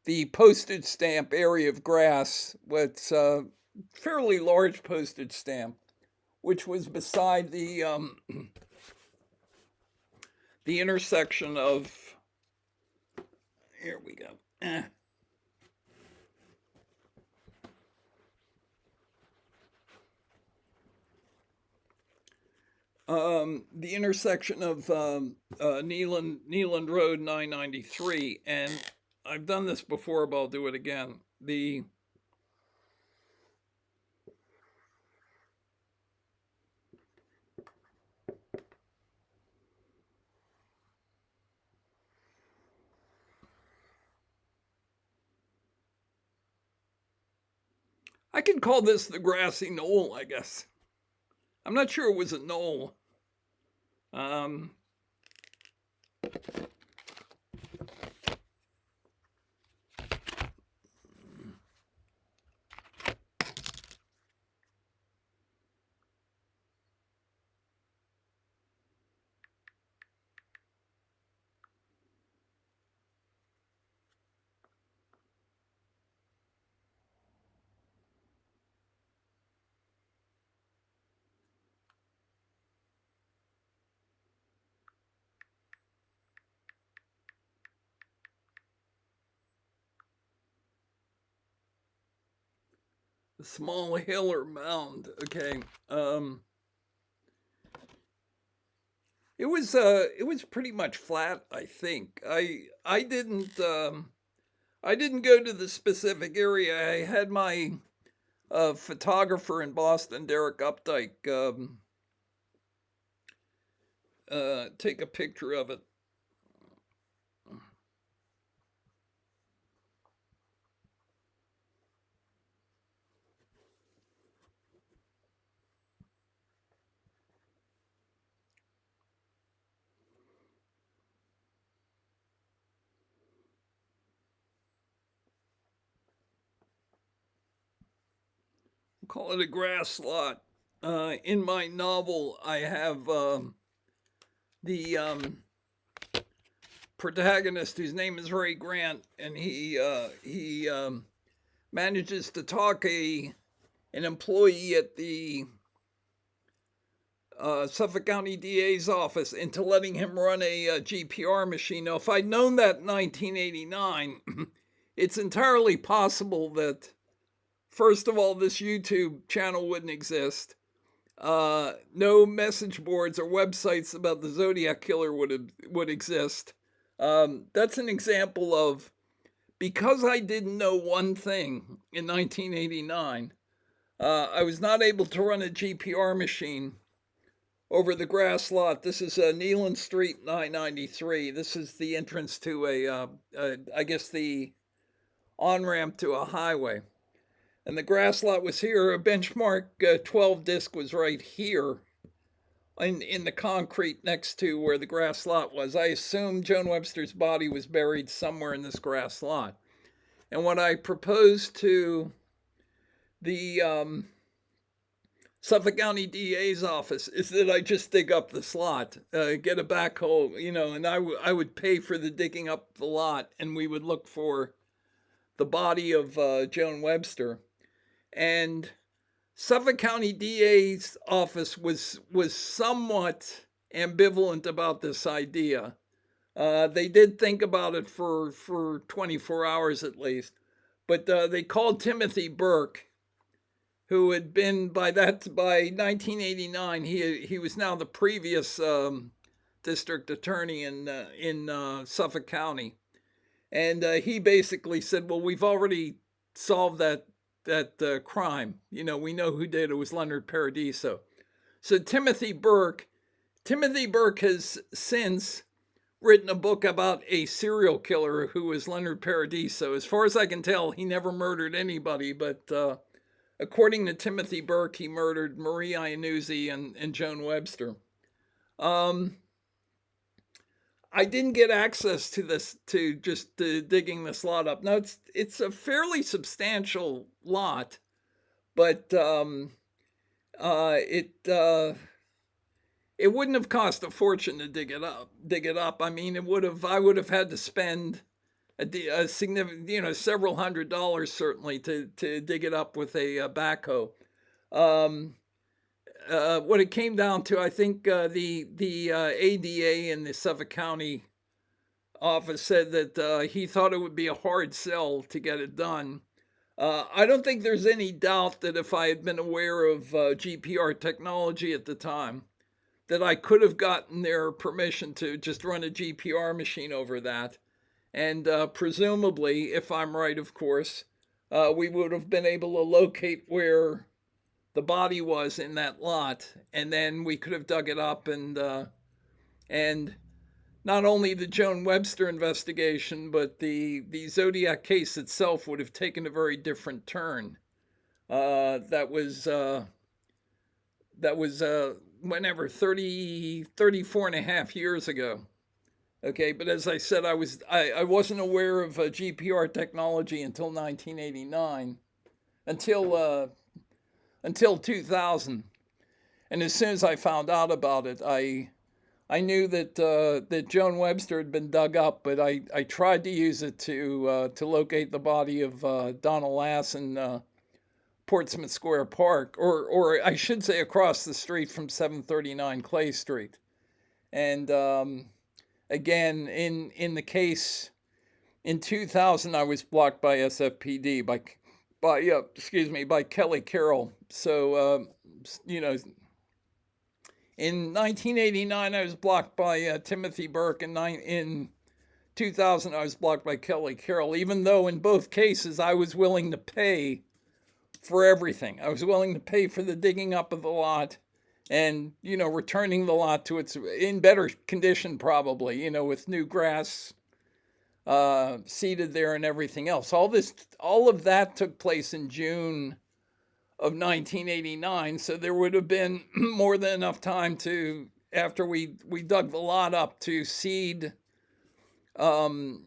the postage stamp area of grass, with a fairly large postage stamp, which was beside the intersection of. Here we go. The intersection of Neeland Road 993, and I've done this before, but I'll do it again. The I could call this the grassy knoll, I guess. I'm not sure it was a knoll. A small hill or mound. Okay. It was pretty much flat, I think. I didn't go to the specific area. I had my photographer in Boston, Derek Updike, take a picture of it. Call it a grass lot. In my novel, I have the protagonist, whose name is Ray Grant, and he manages to talk an employee at the Suffolk County DA's office into letting him run a GPR machine. Now, if I'd known that in 1989, it's entirely possible that, first of all, this YouTube channel wouldn't exist. No message boards or websites about the Zodiac killer would exist. That's an example of, because I didn't know one thing in 1989, I was not able to run a GPR machine over the grass lot. This is Neyland Street, 993. This is the entrance to I guess the on-ramp to a highway. And the grass lot was here. A benchmark 12 disc was right here in the concrete next to where the grass lot was. I assume Joan Webster's body was buried somewhere in this grass lot. And what I proposed to the Suffolk County DA's office is that I just dig up the slot, get a backhoe, and I would pay for the digging up the lot, and we would look for the body of Joan Webster. And Suffolk County DA's office was somewhat ambivalent about this idea. They did think about it for 24 hours at least, but they called Timothy Burke, who had been by 1989. He was now the previous district attorney in Suffolk County, and he basically said, "Well, we've already solved that crime. We know who did it. It was Leonard Paradiso." So Timothy Burke has since written a book about a serial killer who was Leonard Paradiso. As far as I can tell, he never murdered anybody, but according to Timothy Burke, he murdered Marie Iannuzzi and Joan Webster. I didn't get access to this, to just digging this lot up. Now, it's a fairly substantial lot, but it wouldn't have cost a fortune to dig it up. I mean, I would have had to spend a significant, several $100s certainly to dig it up with a backhoe. What it came down to, I think the ADA in the Suffolk County office said that he thought it would be a hard sell to get it done. I don't think there's any doubt that if I had been aware of GPR technology at the time, that I could have gotten their permission to just run a GPR machine over that. And presumably, if I'm right, of course, we would have been able to locate where the body was in that lot, and then we could have dug it up, and not only the Joan Webster investigation, but the Zodiac case itself would have taken a very different turn. That was whenever 34 and a half years ago. Okay, but as I said, I wasn't aware of GPR technology until 1989, until 2000, and as soon as I found out about it, I knew that Joan Webster had been dug up, but I tried to use it to locate the body of Donna Lass in Portsmouth Square Park, or I should say across the street from 739 Clay Street. And again, in the case in 2000, I was blocked by SFPD by Kelly Carroll. So in 1989, I was blocked by Timothy Burke, and in 2000, I was blocked by Kelly Carroll. Even though in both cases, I was willing to pay for everything. I was willing to pay for the digging up of the lot, and returning the lot to its in better condition, probably, with new grass seeded there and everything else. All of that took place in June of 1989, so there would have been more than enough time to, after we dug the lot up, to seed to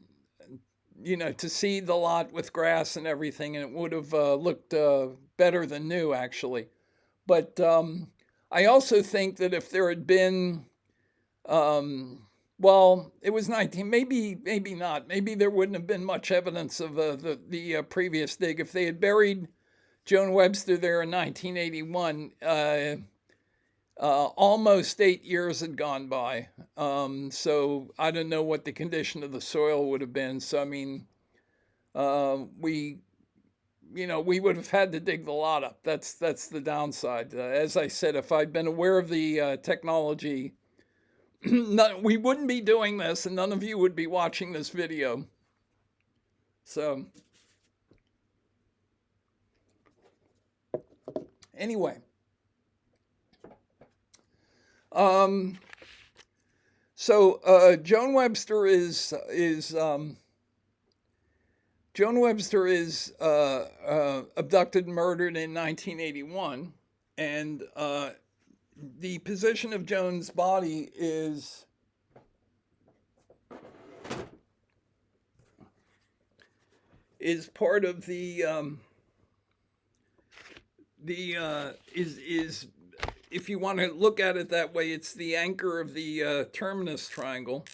seed the lot with grass and everything, and it would have looked better than new, actually. But I also think that if there had been, it was 19, maybe not. Maybe there wouldn't have been much evidence of the previous dig. If they had buried Joan Webster there in 1981, almost 8 years had gone by. So I don't know what the condition of the soil would have been. So, I mean, we would have had to dig the lot up. That's the downside. As I said, if I'd been aware of the technology, we wouldn't be doing this, and none of you would be watching this video. So, anyway, Um, so Joan Webster is abducted and murdered in 1981, and the position of Joan's body is part of is if you want to look at it that way, it's the anchor of the terminus triangle.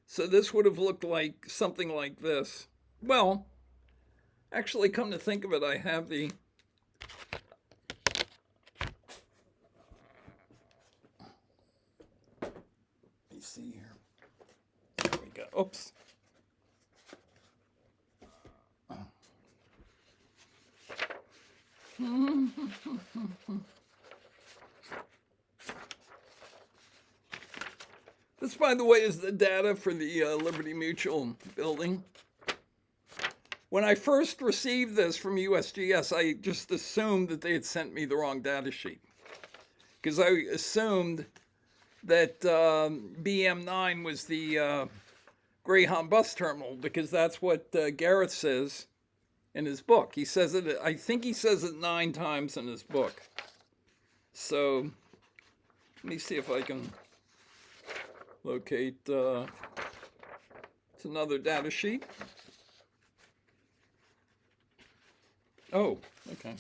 So this would have looked like something like this. Well, actually, come to think of it, I have the. Let me see here. There we go. Oops. This, by the way, is the data for the Liberty Mutual building. When I first received this from USGS, I just assumed that they had sent me the wrong data sheet, because I assumed that BM9 was the Greyhound bus terminal, because that's what Gareth says in his book. He says it, I think he says it 9 times in his book. So let me see if I can locate, it's another data sheet. Oh, okay.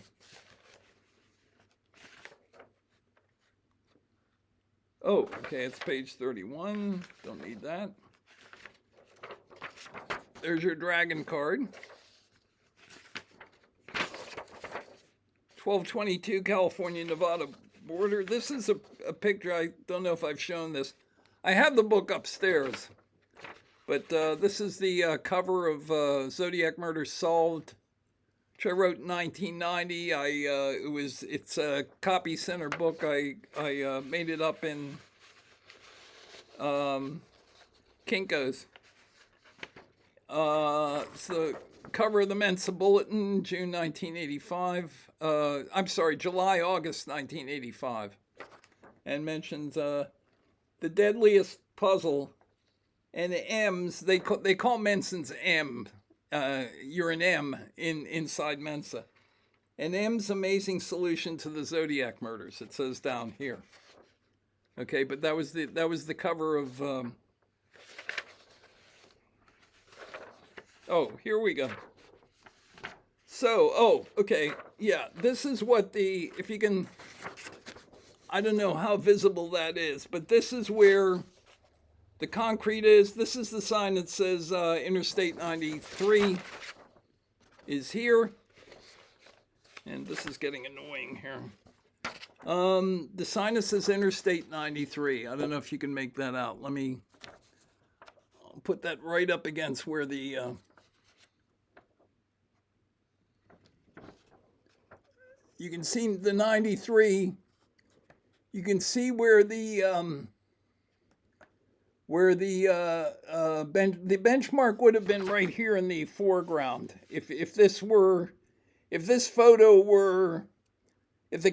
Oh, okay, it's page 31. Don't need that. There's your dragon card. 1222 California Nevada border. This is a picture. I don't know if I've shown this. I have the book upstairs, but this is the cover of Zodiac Murder Solved, which I wrote in 1990. It's a copy center book. I made it up in Kinko's. It's the cover of the Mensa Bulletin, June 1985. I'm sorry, August 1985, and mentions the deadliest puzzle. And the M's, they call Menson's M. You're an M inside Mensa. An M's amazing solution to the Zodiac murders. It says down here. Okay, but that was the cover of. Oh, here we go. So, okay, yeah, this is what if you can, I don't know how visible that is, but this is where the concrete is. This is the sign that says Interstate 93 is here. And this is getting annoying here. The sign that says Interstate 93. I don't know if you can make that out. I'll put that right up against where the you can see the 93. You can see where the benchmark would have been right here in the foreground. If the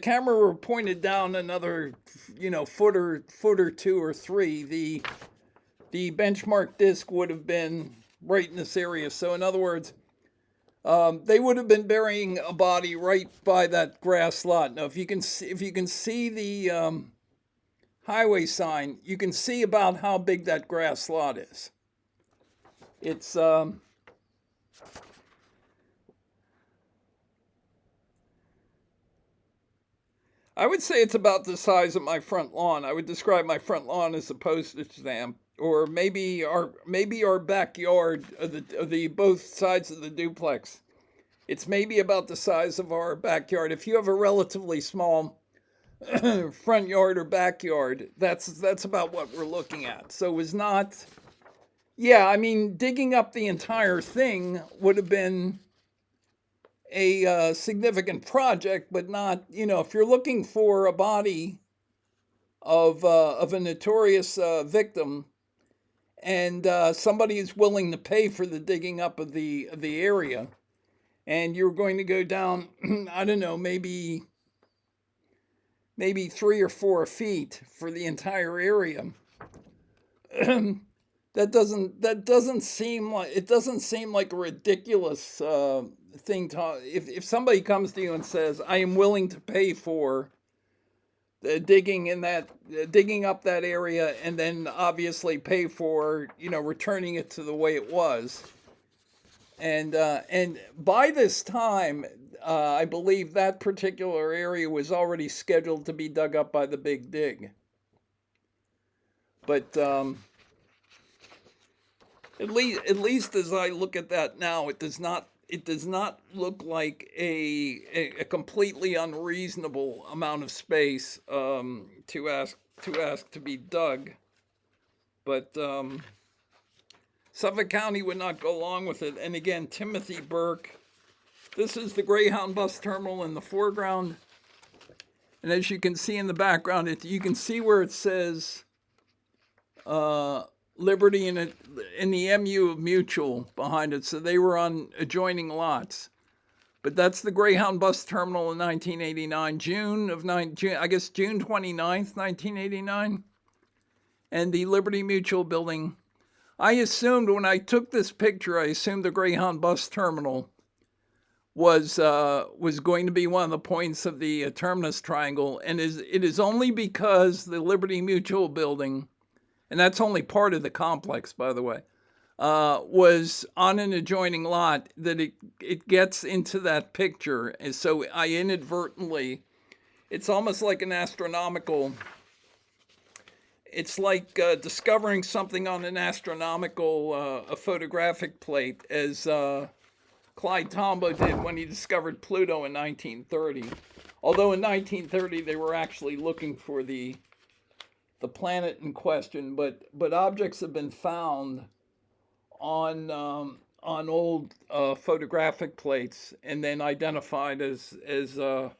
camera were pointed down another, foot or 2 or 3, the benchmark disc would have been right in this area. So in other words, they would have been burying a body right by that grass lot. Now, if you can see the highway sign, you can see about how big that grass lot is. It's I would say it's about the size of my front lawn. I would describe my front lawn as a postage stamp, or maybe our backyard of the both sides of the duplex. It's maybe about the size of our backyard. If you have a relatively small front yard or backyard, that's about what we're looking at. So it was not. Yeah, I mean, digging up the entire thing would have been a significant project, but not, if you're looking for a body of a notorious victim, and somebody is willing to pay for the digging up of the area, and you're going to go down, I don't know, maybe maybe 3 or 4 feet for the entire area. That doesn't seem like, it doesn't seem like a ridiculous thing to, if somebody comes to you and says, I am willing to pay for digging up that area, and then obviously pay for, returning it to the way it was. And by this time, I believe that particular area was already scheduled to be dug up by the Big Dig. But at least as I look at that now, it does not look like a completely unreasonable amount of space to ask to be dug. But Suffolk County would not go along with it. And again, Timothy Burke. This is the Greyhound bus terminal in the foreground. And as you can see in the background, you can see where it says Liberty in the MU of Mutual behind it. So they were on adjoining lots. But that's the Greyhound bus terminal in 1989, June 29th, 1989. And the Liberty Mutual building. I assumed when I took this picture, I assumed the Greyhound bus terminal was going to be one of the points of the terminus triangle, and it is only because the Liberty Mutual building, and that's only part of the complex, by the way, was on an adjoining lot that it gets into that picture. And so I inadvertently, it's almost like an astronomical. It's like discovering something on an astronomical a photographic plate, as Clyde Tombaugh did when he discovered Pluto in 1930. Although in 1930 they were actually looking for the planet in question, but objects have been found on old photographic plates and then identified as or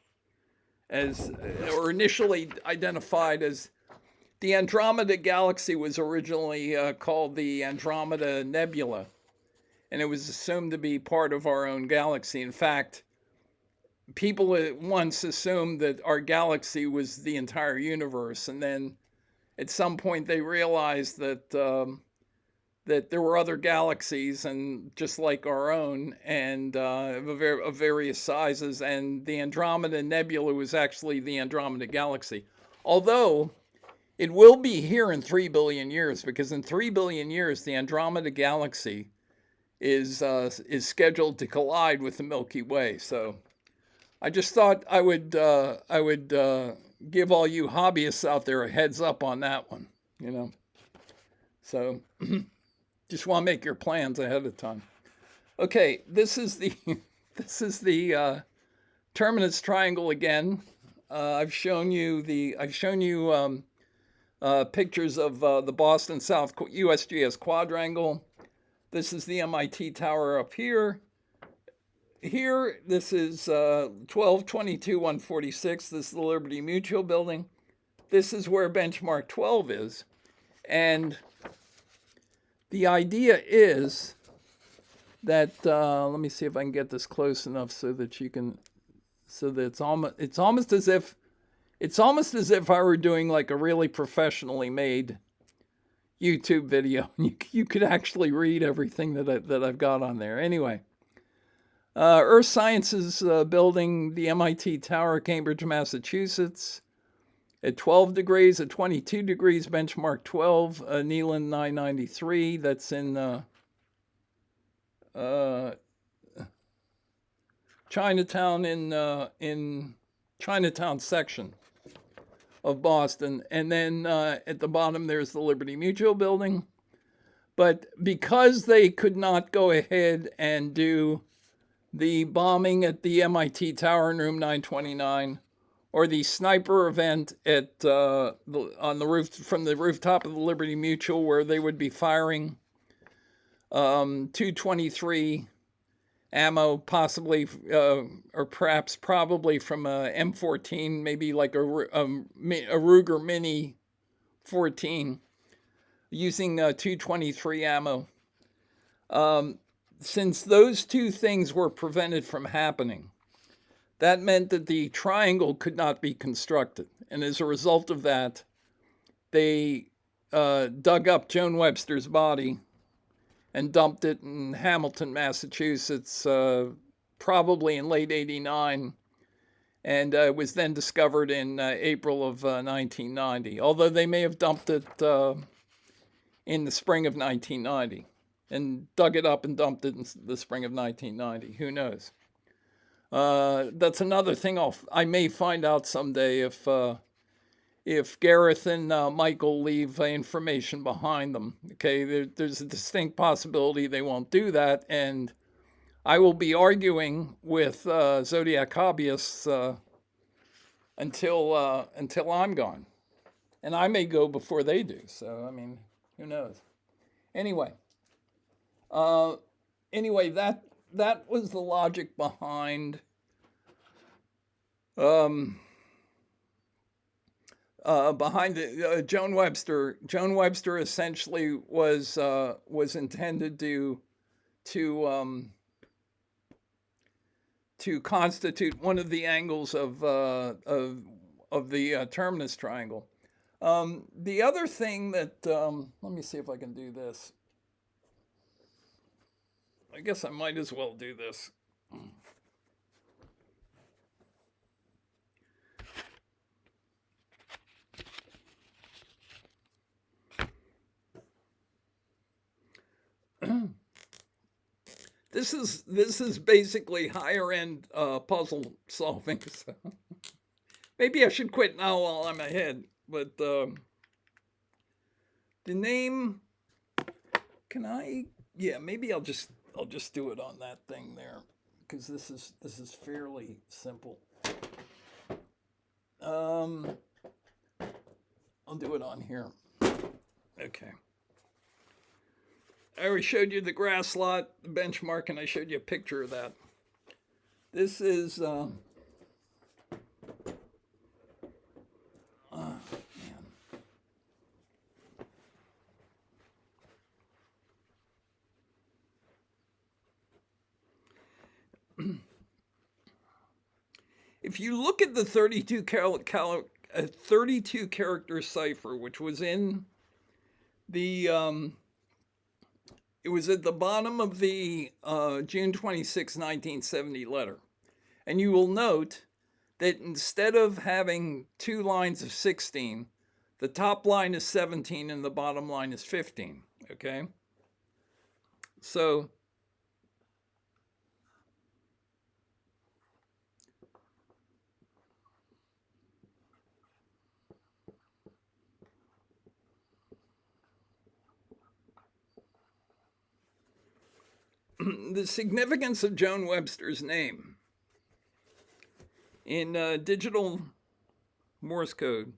initially identified as. The Andromeda Galaxy was originally called the Andromeda Nebula, and it was assumed to be part of our own galaxy. In fact, people once assumed that our galaxy was the entire universe, and then at some point they realized that that there were other galaxies, and just like our own, and of various sizes, and the Andromeda Nebula was actually the Andromeda Galaxy. Although it will be here in 3 billion years, because in 3 billion years, the Andromeda Galaxy is scheduled to collide with the Milky Way. So I just thought I would give all you hobbyists out there a heads up on that one, So just want to make your plans ahead of time. Okay, this is the terminus triangle again. I've shown you pictures of the Boston South USGS quadrangle. This is the MIT tower up here. Here, this is 1222-146. This is the Liberty Mutual building. This is where benchmark 12 is. And the idea is that, let me see if I can get this close enough so that you can, so that it's almost as if I were doing like a really professionally made YouTube video. You could actually read everything that I've got on there. Anyway, Earth Sciences building, the MIT Tower, Cambridge, Massachusetts, at 12 degrees, at 22 degrees, benchmark 12, Neelan 993. That's in Chinatown, in Chinatown section of Boston. And then at the bottom, there's the Liberty Mutual building. But because they could not go ahead and do the bombing at the MIT Tower in room 929, or the sniper event at on the roof, from the rooftop of the Liberty Mutual, where they would be firing 223 ammo, possibly, or perhaps probably from a M14, maybe like a Ruger Mini 14, using 223 ammo. Since those two things were prevented from happening, that meant that the triangle could not be constructed. And as a result of that, they dug up Joan Webster's body and dumped it in Hamilton, Massachusetts, probably in late '89. And it was then discovered in April of 1990, although they may have dumped it in the spring of 1990 and dug it up and dumped it in the spring of 1990. Who knows? That's another thing I may find out someday if Gareth and Michael leave information behind them. Okay, there's a distinct possibility they won't do that, and I will be arguing with Zodiac hobbyists until I'm gone, and I may go before they do. So I mean, who knows? Anyway, that was the logic behind Joan Webster. Joan Webster essentially was intended to constitute one of the angles of the terminus triangle. The other thing that let me see if I can do this. I guess I might as well do this. This is basically higher end puzzle solving. So maybe I should quit now while I'm ahead. But the name, can I? Yeah, maybe I'll just do it on that thing there, because this is fairly simple. I'll do it on here. Okay. I already showed you the grass lot, the benchmark, and I showed you a picture of that. This is, man. If you look at the 32 character cipher, which was in the it was at the bottom of the June 26, 1970 letter. And you will note that instead of having two lines of 16, the top line is 17 and the bottom line is 15, okay? So the significance of Joan Webster's name in digital Morse code.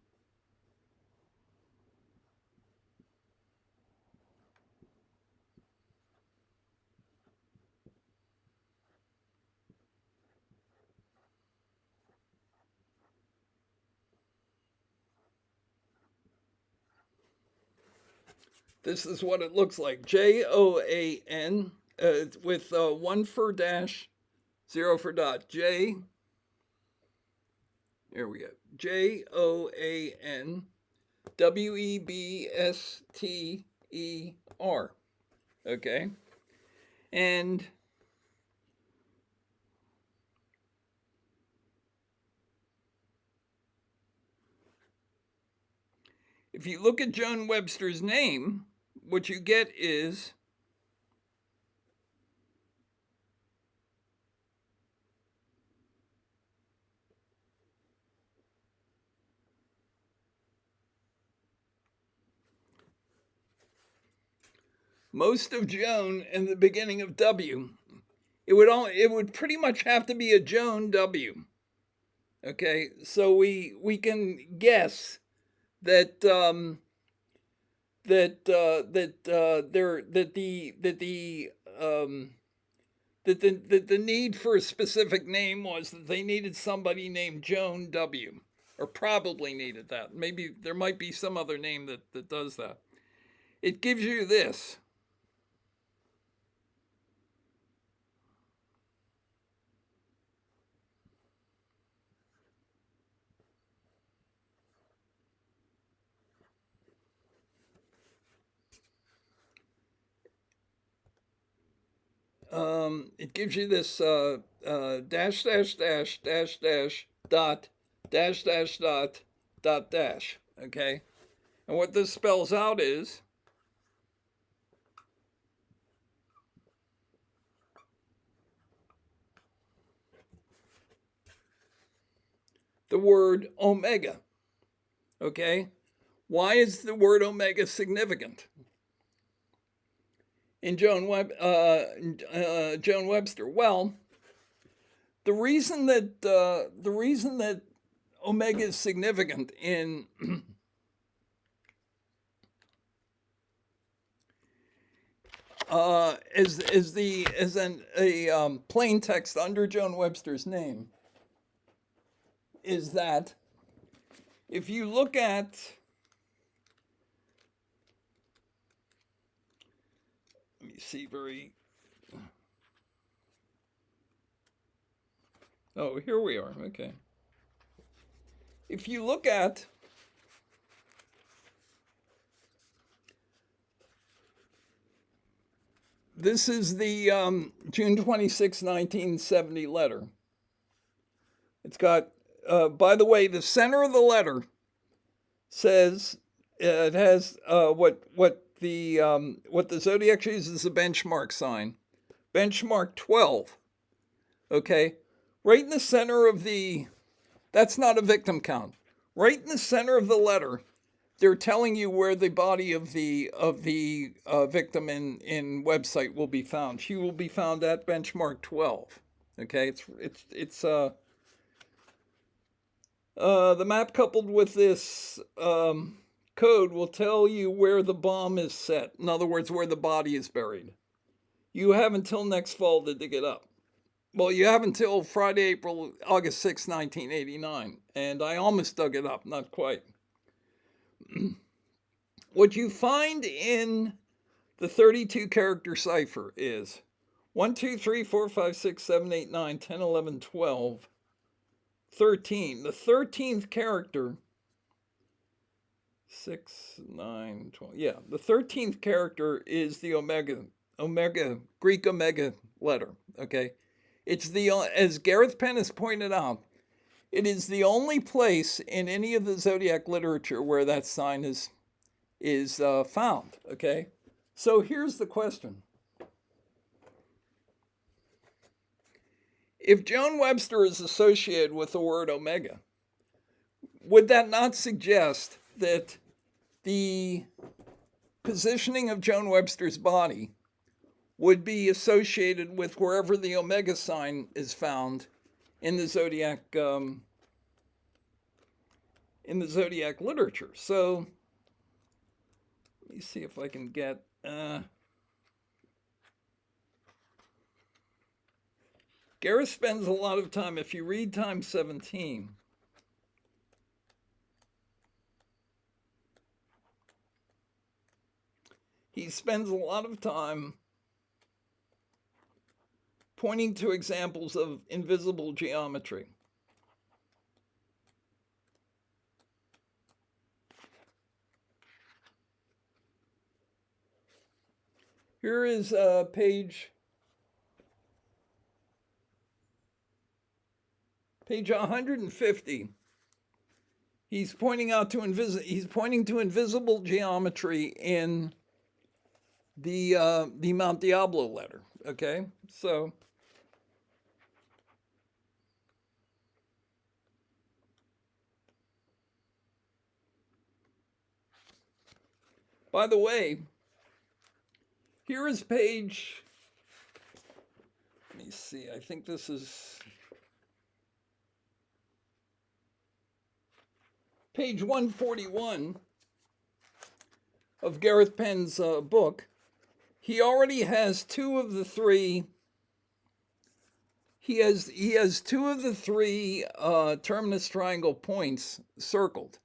This is what it looks like. Joan with 1 for dash, 0 for dot. J. There we go. Joan Webster. Okay. And if you look at Joan Webster's name, what you get is most of Joan and the beginning of W. It would pretty much have to be a Joan W. Okay, so we can guess that the need for a specific name was that they needed somebody named Joan W. Or probably needed that. Maybe there might be some other name that does that. It gives you this. it gives you this dash dash dash dash dash dot dash dash dot dash. Okay, and what this spells out is the word omega. Okay, why is the word omega significant in Joan Webster? Well, the reason that omega is significant in as a plain text under Joan Webster's name is that if you look at let me see very oh here we are, okay, if you look at this is the June 26, 1970 letter. It's got by the way, the center of the letter says it has what the Zodiac uses as a benchmark sign, benchmark 12. Okay, right in the center of the, that's not a victim count. Right in the center of the letter, they're telling you where the body of the victim in website will be found. She will be found at benchmark 12. Okay, it's the map coupled with this code will tell you where the bomb is set. In other words, where the body is buried. You have until next fall to dig it up. Well, you have until Friday, August 6, 1989. And I almost dug it up, not quite. What you find in the 32 character cipher is 1, 2, 3, 4, 5, 6, 7, 8, 9, 10, 11, 12, 13. The 13th character, 6, 9, 12. Yeah, the 13th character is the Greek omega letter. Okay, it's the, as Gareth Penn has pointed out, it is the only place in any of the Zodiac literature where that sign is found. Okay, so here's the question. If Joan Webster is associated with the word omega, would that not suggest that the positioning of Joan Webster's body would be associated with wherever the omega sign is found in the Zodiac literature? So let me see if I can get Gareth spends a lot of time, if you read time 17, he spends a lot of time pointing to examples of invisible geometry. Here is page 150. He's pointing to invisible geometry in the Mount Diablo letter. Okay, so by the way, here is page, let me see, I think this is page 141 of Gareth Penn's book. He already has two of the three. He has two of the three terminus triangle points circled.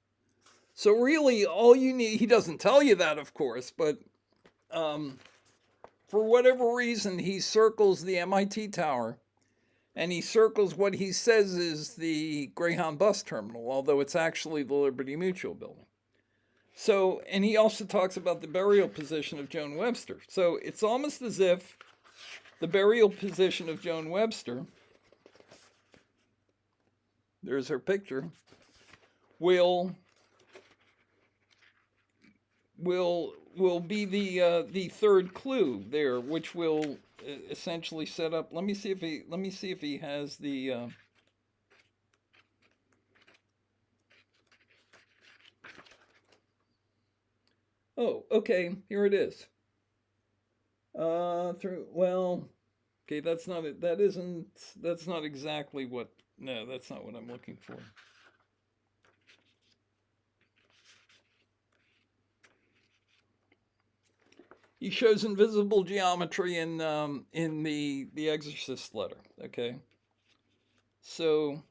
So really, all you need, he doesn't tell you that, of course, but for whatever reason, he circles the MIT tower, and he circles what he says is the Greyhound bus terminal, although it's actually the Liberty Mutual building. So, and he also talks about the burial position of Joan Webster. So it's almost as if The burial position of Joan Webster, there's her picture, will be the third clue there, which will essentially set up. Let me see if he has the. Oh, okay, here it is. Okay, that's not it. That's not exactly what. No, that's not what I'm looking for. He shows invisible geometry in the Exorcist letter. Okay, so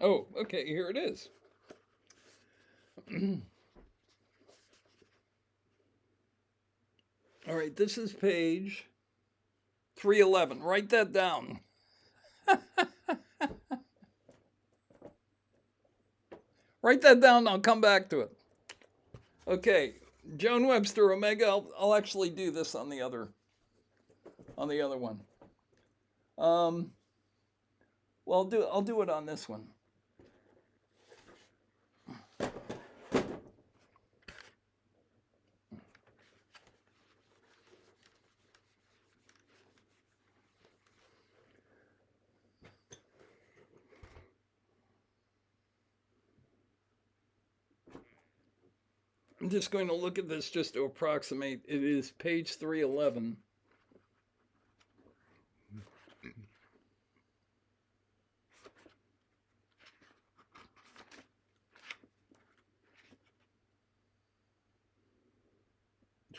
oh, okay, here it is. All right, this is page 311. Write that down. Write that down. I'll come back to it. Okay, Joan Webster Omega. I'll actually do this on the other one. Well, I'll do it on this one. I'm just going to look at this just to approximate. It is page 311.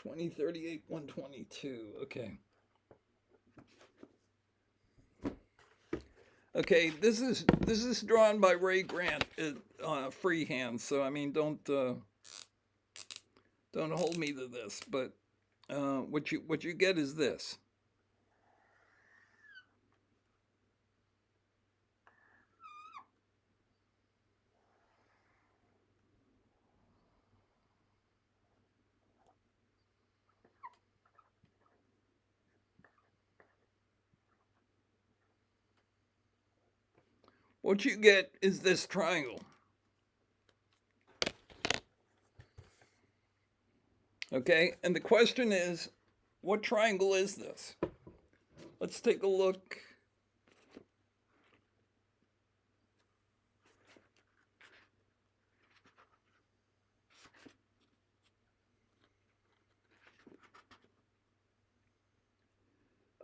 $20.38, $122. Okay. Okay, this is drawn by Ray Grant freehand. So I mean, don't hold me to this. But what you get is this. What you get is this triangle. Okay, and the question is, what triangle is this? Let's take a look.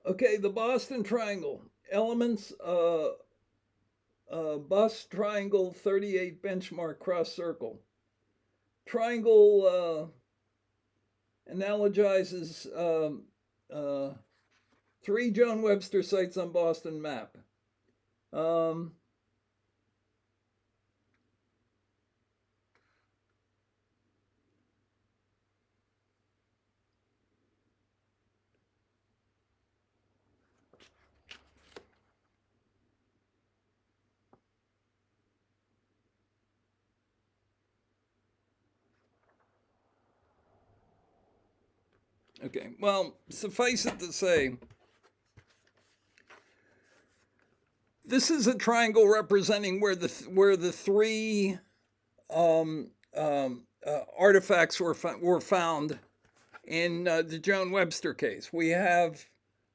Okay, the Boston Triangle. Elements, bus, triangle, 38, benchmark, cross circle. Triangle analogizes 3 Joan Webster sites on Boston map. Okay, well, suffice it to say, this is a triangle representing where the 3 artifacts were found in the Joan Webster case. We have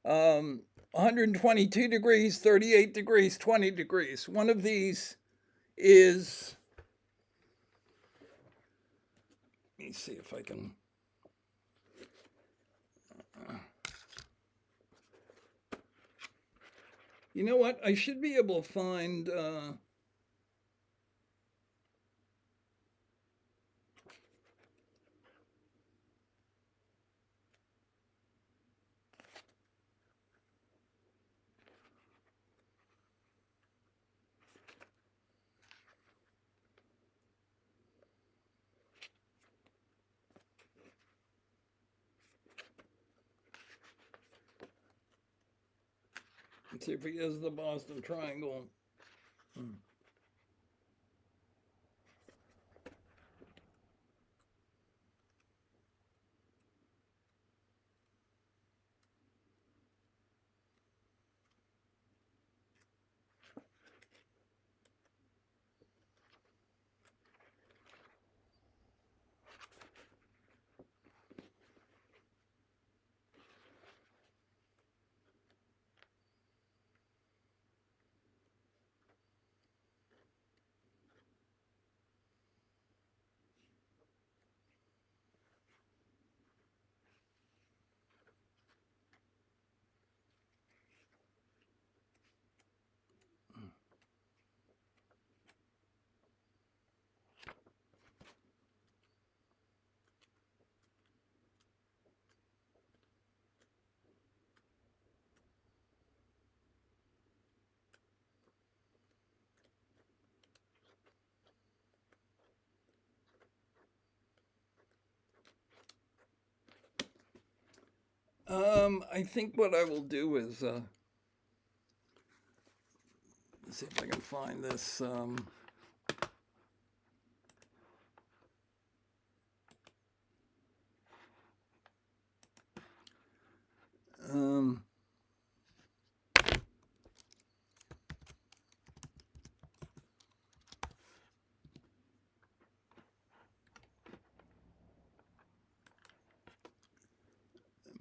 122 degrees, 38 degrees, 20 degrees. One of these is, let me see if I can. You know what? I should be able to find. Let's see if he has the Boston Triangle. I think what I will do is let's see if I can find this. Um,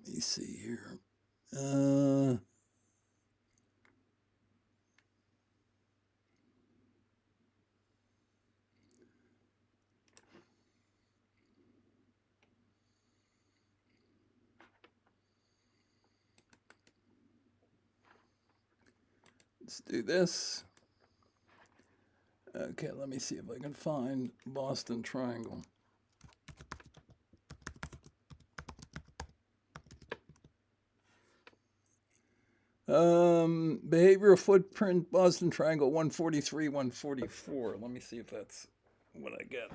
let me see here. Let's do this. Okay, let me see if I can find Boston Triangle. Behavioral footprint, Boston Triangle, 143, 144. Let me see if that's what I get.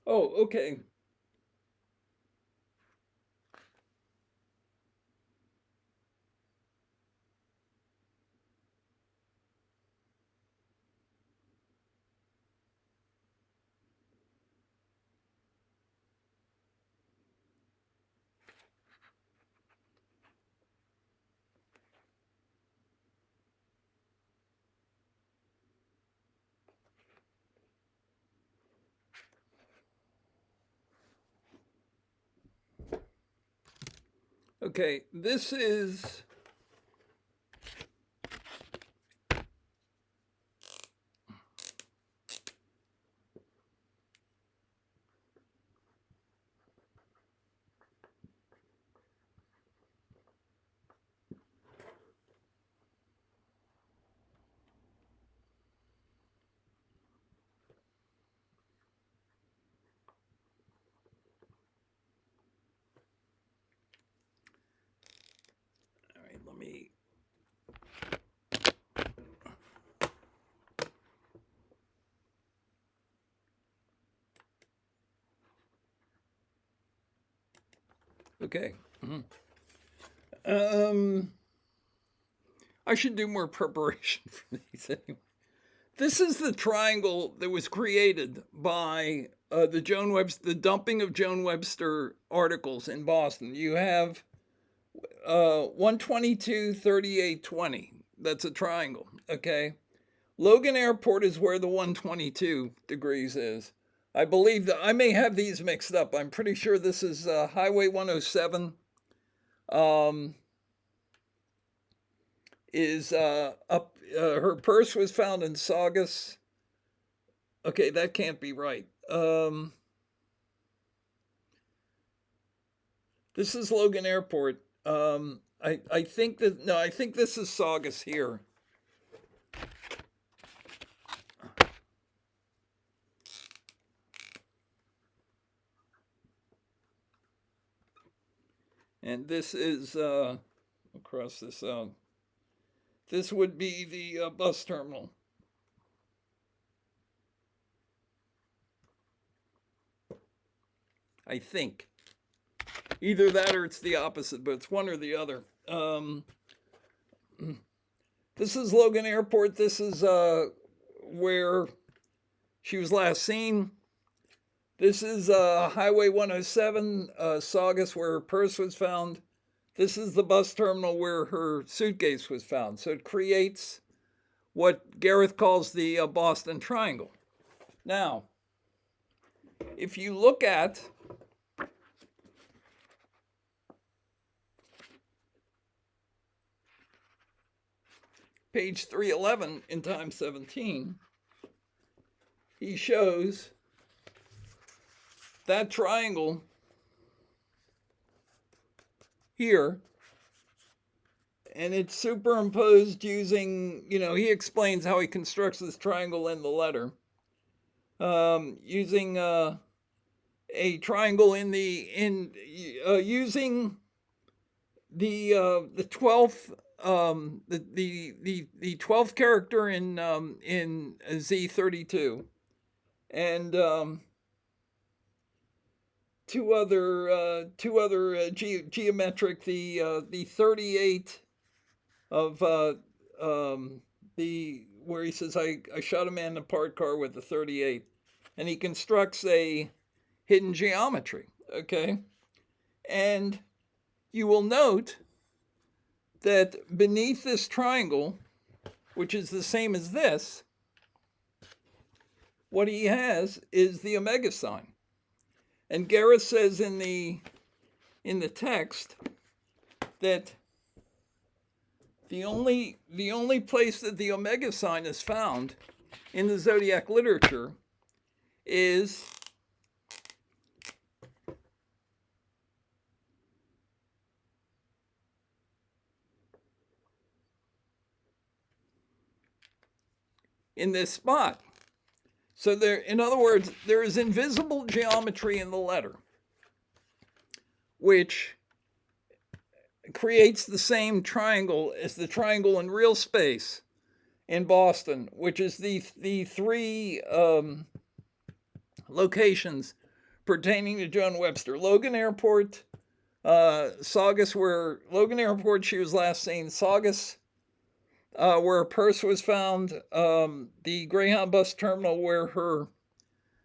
Oh, okay. Okay, this is all right, let me okay. I should do more preparation for these anyway. This is the triangle that was created by the dumping of Joan Webster articles in Boston. You have 122, 38, 20. That's a triangle. Okay. Logan Airport is where the 122 degrees is. I believe that I may have these mixed up. I'm pretty sure this is Highway 107. is up. Her purse was found in Saugus. Okay, that can't be right. This is Logan Airport. I think that no, I think this is Saugus here. And this is I'll cross this out. This would be the bus terminal. I think. Either that or it's the opposite, but it's one or the other. This is Logan Airport. This is where she was last seen. This is Highway 107, Saugus, where her purse was found. This is the bus terminal where her suitcase was found. So it creates what Gareth calls the Boston Triangle. Now, if you look at page 311 in Time 17, he shows that triangle here, and it's superimposed using, he explains how he constructs this triangle in the letter, using a triangle using the 12th the 12th character in Z32, and two other geometric, the 38 of where he says I shot a man in a parked car with the 38, and he constructs a hidden geometry. Okay, and you will note that beneath this triangle, which is the same as this, what he has is the omega sign. And Gareth says in the text that the only place that the omega sign is found in the Zodiac literature is in this spot. So there, in other words, there is invisible geometry in the letter, which creates the same triangle as the triangle in real space in Boston, which is the three locations pertaining to Joan Webster. Logan Airport, Saugus, where Logan Airport she was last seen, Saugus, where her purse was found, the Greyhound bus terminal where her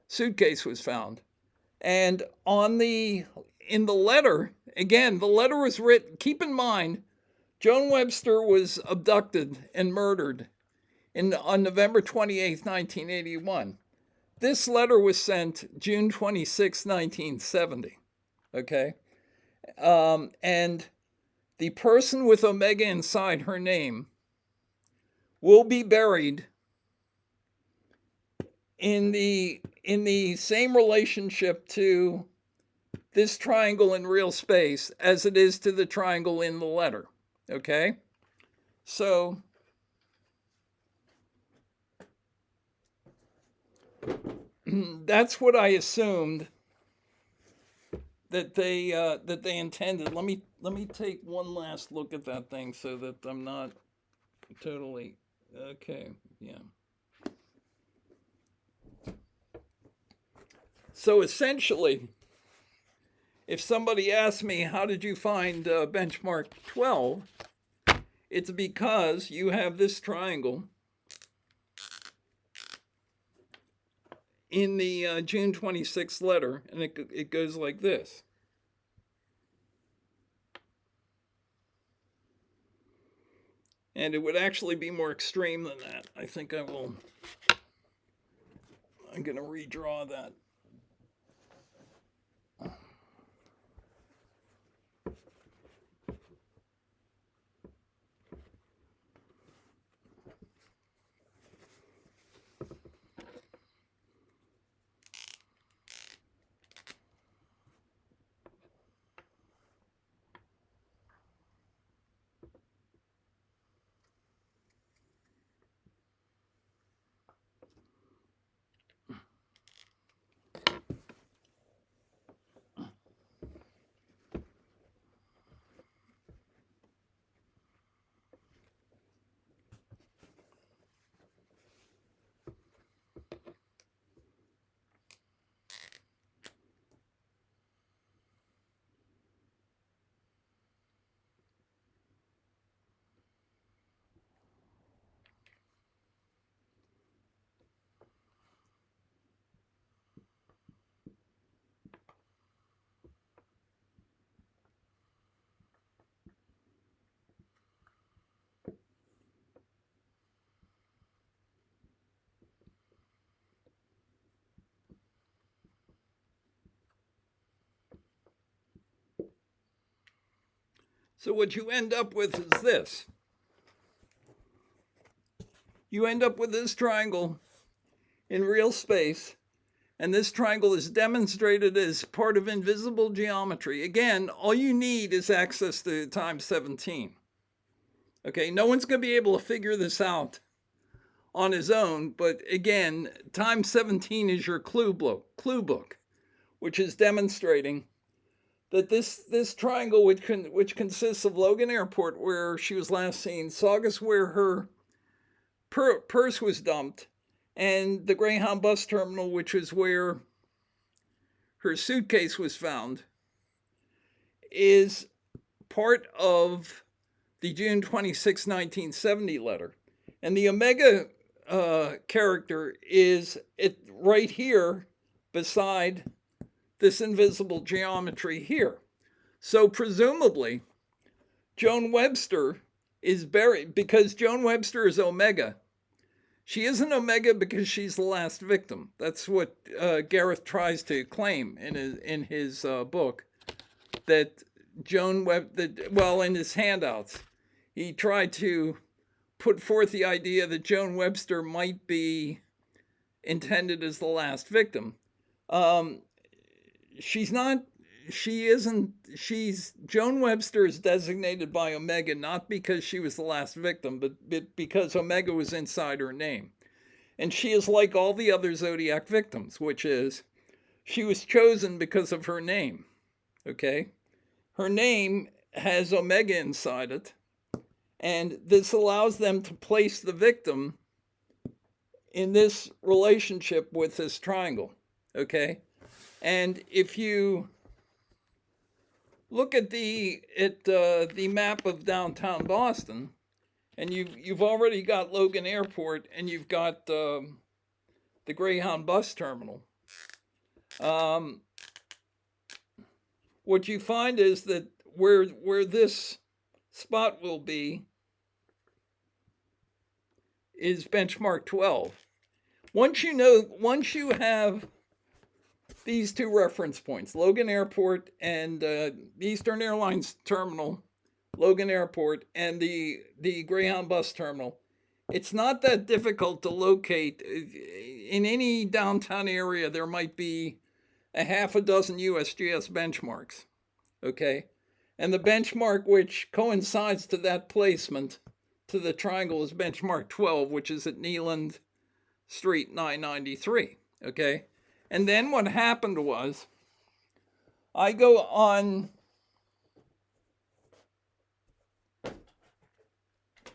suitcase was found. And in the letter, again, the letter was written, keep in mind, Joan Webster was abducted and murdered on November 28th, 1981. This letter was sent June 26, 1970, okay? And the person with omega inside her name will be buried in the same relationship to this triangle in real space as it is to the triangle in the letter. Okay? So that's what I assumed that they intended. Let me take one last look at that thing so that I'm not totally okay. Yeah. So essentially, if somebody asks me, how did you find benchmark 12? It's because you have this triangle in the June 26th letter, and it goes like this. And it would actually be more extreme than that. I think I'm going to redraw that. So what you end up with is this. You end up with this triangle in real space, and this triangle is demonstrated as part of invisible geometry. Again, all you need is access to times 17. Okay, no one's going to be able to figure this out on his own, but again, times 17 is your clue book, which is demonstrating that this triangle, which consists of Logan Airport, where she was last seen, Saugus, where her purse was dumped, and the Greyhound bus terminal, which is where her suitcase was found, is part of the June 26, 1970 letter. And the Omega character is right here beside this invisible geometry here. So presumably, Joan Webster is buried, because Joan Webster is Omega. She isn't Omega because she's the last victim. That's what Gareth tries to claim in his book, that in his handouts, he tried to put forth the idea that Joan Webster might be intended as the last victim. She's not. Joan Webster is designated by Omega not because she was the last victim, but because Omega was inside her name. And she is like all the other Zodiac victims, which is she was chosen because of her name. Okay? Her name has Omega inside it, and this allows them to place the victim in this relationship with this triangle. Okay? And if you look at the map of downtown Boston, and you've already got Logan Airport, and you've got the Greyhound bus terminal. What you find is that where this spot will be is benchmark 12. Once you have these two reference points, Logan Airport and Eastern Airlines terminal, Logan Airport, and the Greyhound bus terminal, it's not that difficult to locate. In any downtown area, there might be a half a dozen USGS benchmarks, okay? And the benchmark which coincides to that placement to the triangle is benchmark 12, which is at Neeland Street 993, okay? And then what happened was, I go on,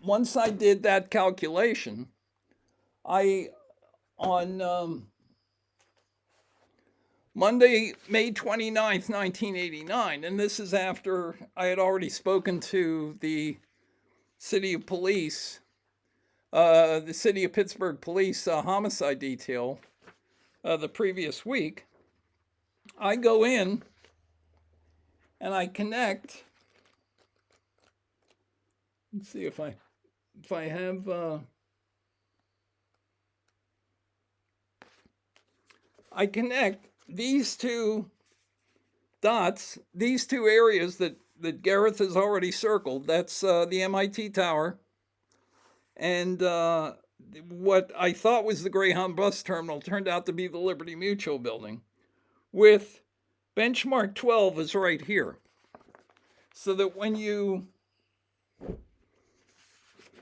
once I did that calculation, on Monday, May 29th, 1989, and this is after I had already spoken to the city of police, the city of Pittsburgh police homicide detail, the previous week, I go in and I connect. Let's see if I have. I connect these two dots, these two areas that Gareth has already circled. That's the MIT Tower, and what I thought was the Greyhound bus terminal turned out to be the Liberty Mutual building, with benchmark 12 is right here. So that when you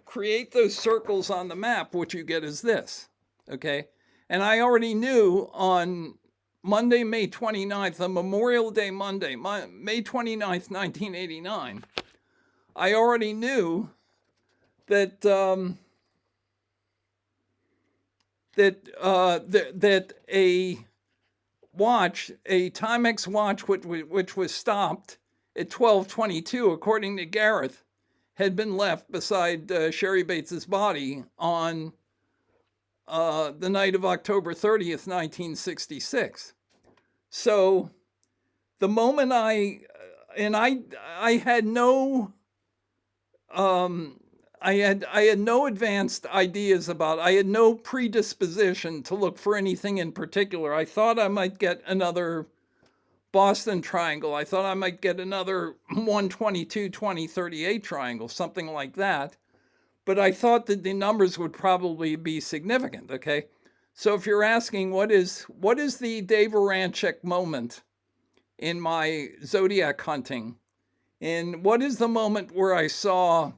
create those circles on the map, what you get is this, okay? And I already knew on Monday, May 29th, on Memorial Day Monday, May 29th, 1989, I already knew that that a watch, a Timex watch, which was stopped at 12:22, according to Gareth, had been left beside Sherry Bates's body on the night of October 30th, 1966. So the moment I had no I had no advanced ideas about, I had no predisposition to look for anything in particular. I thought I might get another Boston triangle. I thought I might get another 122, 20, 38 triangle, something like that. But I thought that the numbers would probably be significant, okay? So if you're asking what is the Dave Aranchik moment in my Zodiac hunting, and what is the moment where I saw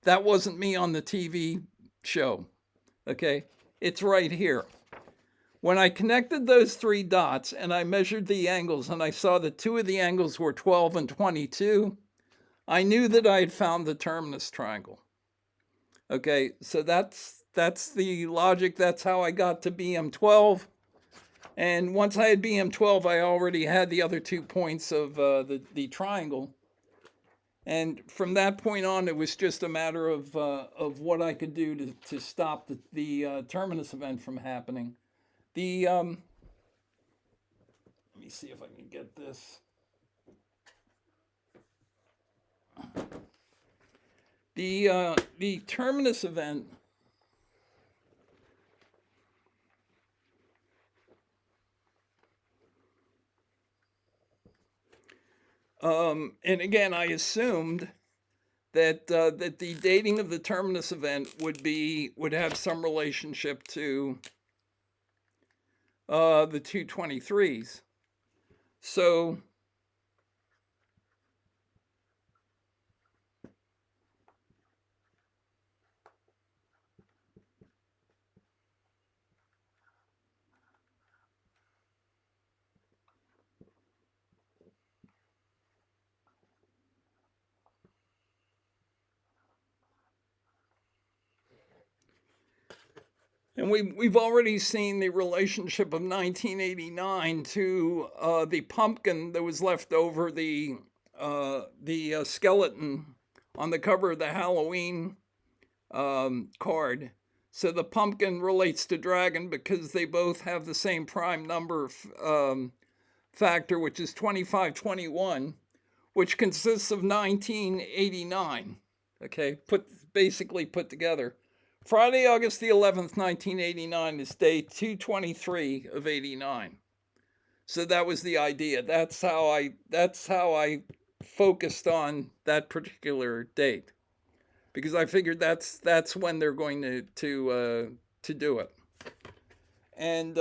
that wasn't me on the TV show, okay? It's right here. When I connected those three dots and I measured the angles and I saw that two of the angles were 12 and 22, I knew that I had found the terminus triangle. Okay, so that's the logic. That's how I got to BM12. And once I had BM12, I already had the other 2 points of the triangle. And from that point on, it was just a matter of what I could do to stop the terminus event from happening. Let me see if I can get this. The terminus event and again, I assumed that that the dating of the terminus event would have some relationship to the 223s. So and we've already seen the relationship of 1989 to the pumpkin that was left over, the skeleton on the cover of the Halloween card. So the pumpkin relates to dragon because they both have the same prime number factor, which is 2521, which consists of 1989. Okay, basically put together. Friday, August the 11th, 1989 is day 223 of 89. So that was the idea. That's how I focused on that particular date, because I figured that's when they're going to do it. And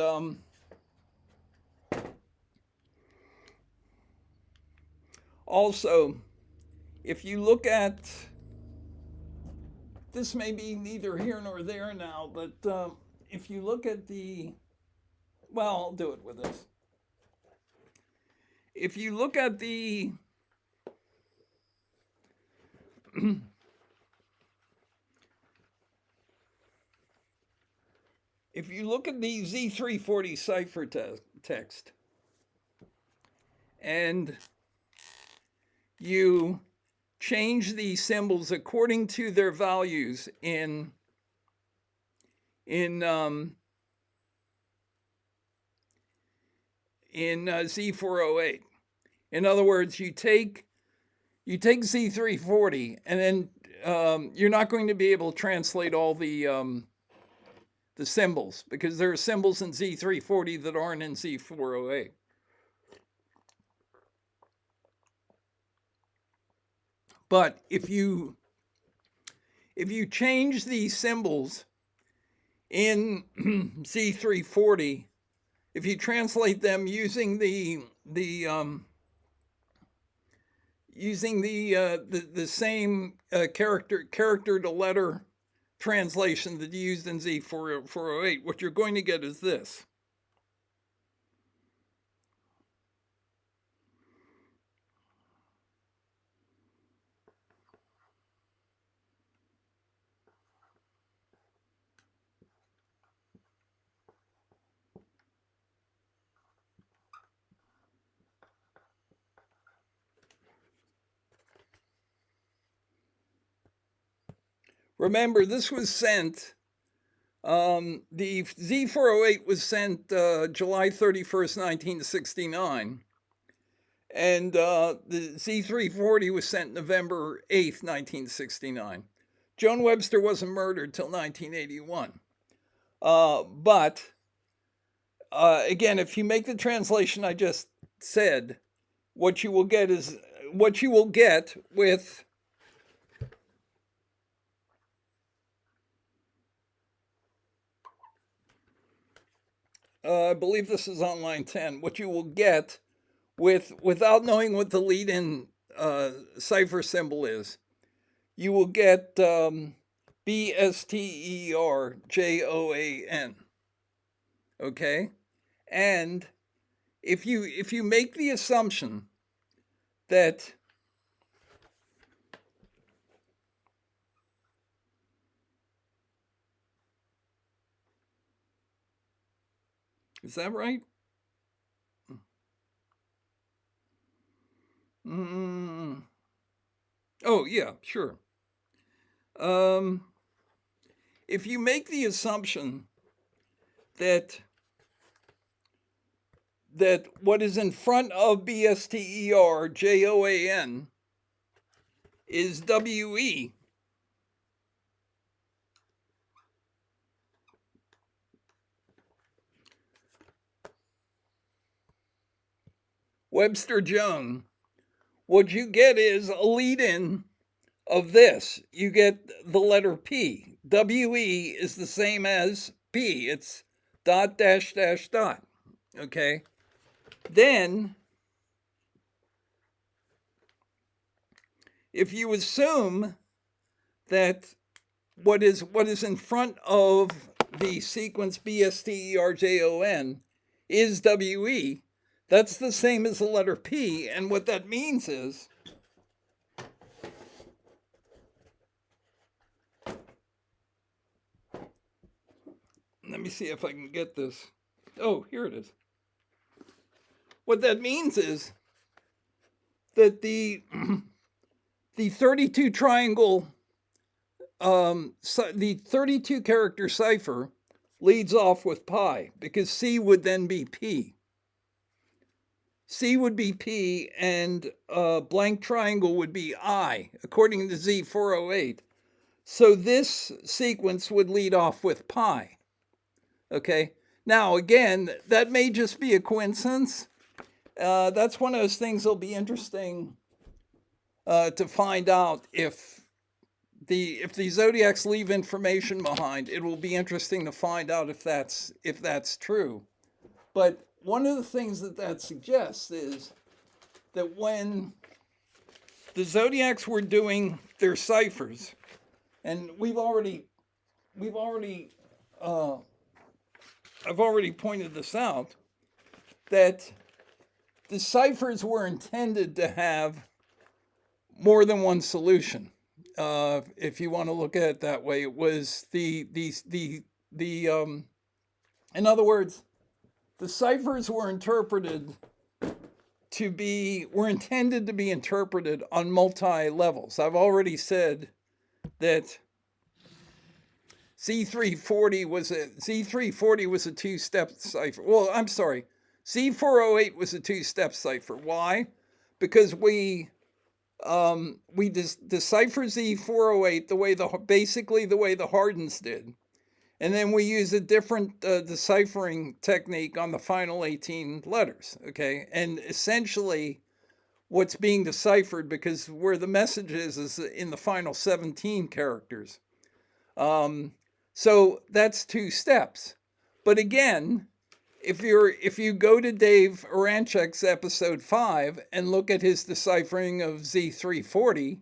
also, if you look at, this may be neither here nor there now, but if you look at well, I'll do it with this. If you look at the if you look at the Z340 cipher text and you change the symbols according to their values in Z408. In other words, you take Z340 and then you're not going to be able to translate all the symbols, because there are symbols in Z340 that aren't in Z408. But if you change the symbols in Z340, if you translate them using the same character to letter translation that you used in Z408, what you're going to get is this. Remember, this was sent, the Z408 was sent July 31st, 1969. And the Z340 was sent November 8th, 1969. Joan Webster wasn't murdered till 1981. But again, if you make the translation I just said, what you will get is what you will get with I believe this is on line 10. What you will get without knowing what the lead-in cipher symbol is, you will get BSTERJOAN. Okay, and if you make the assumption that is that right? Oh yeah, sure. If you make the assumption that what is in front of BSTERJOAN is WE, Webster Joan, what you get is a lead-in of this. You get the letter P. WE is the same as P. It's dot dash dash dot. Okay. Then, if you assume that what is in front of the sequence BSTERJON is WE, that's the same as the letter P. And what that means is let me see if I can get this. Oh, here it is. What that means is that the 32 triangle, the 32 character cipher leads off with pi, because C would then be P. C would be P, and blank triangle would be I, according to Z408. So this sequence would lead off with pi. Okay. Now, again, that may just be a coincidence. That's one of those things that'll be interesting to find out if the zodiacs leave information behind. It will be interesting to find out if that's true. But one of the things that suggests is that when the zodiacs were doing their ciphers, and I've already pointed this out, that the ciphers were intended to have more than one solution. If you want to look at it that way, it was in other words, the ciphers were intended to be interpreted on multi levels. I've already said that Z340 was a two-step cipher. Well, I'm sorry. Z408 was a two-step cipher. Why? Because we decipher Z408 basically the way the Hardens did, and then we use a different deciphering technique on the final 18 letters. Okay, and essentially, what's being deciphered, because where the message is in the final 17 characters. So that's two steps. But again, if you go to Dave Aranchek's episode 5 and look at his deciphering of Z340,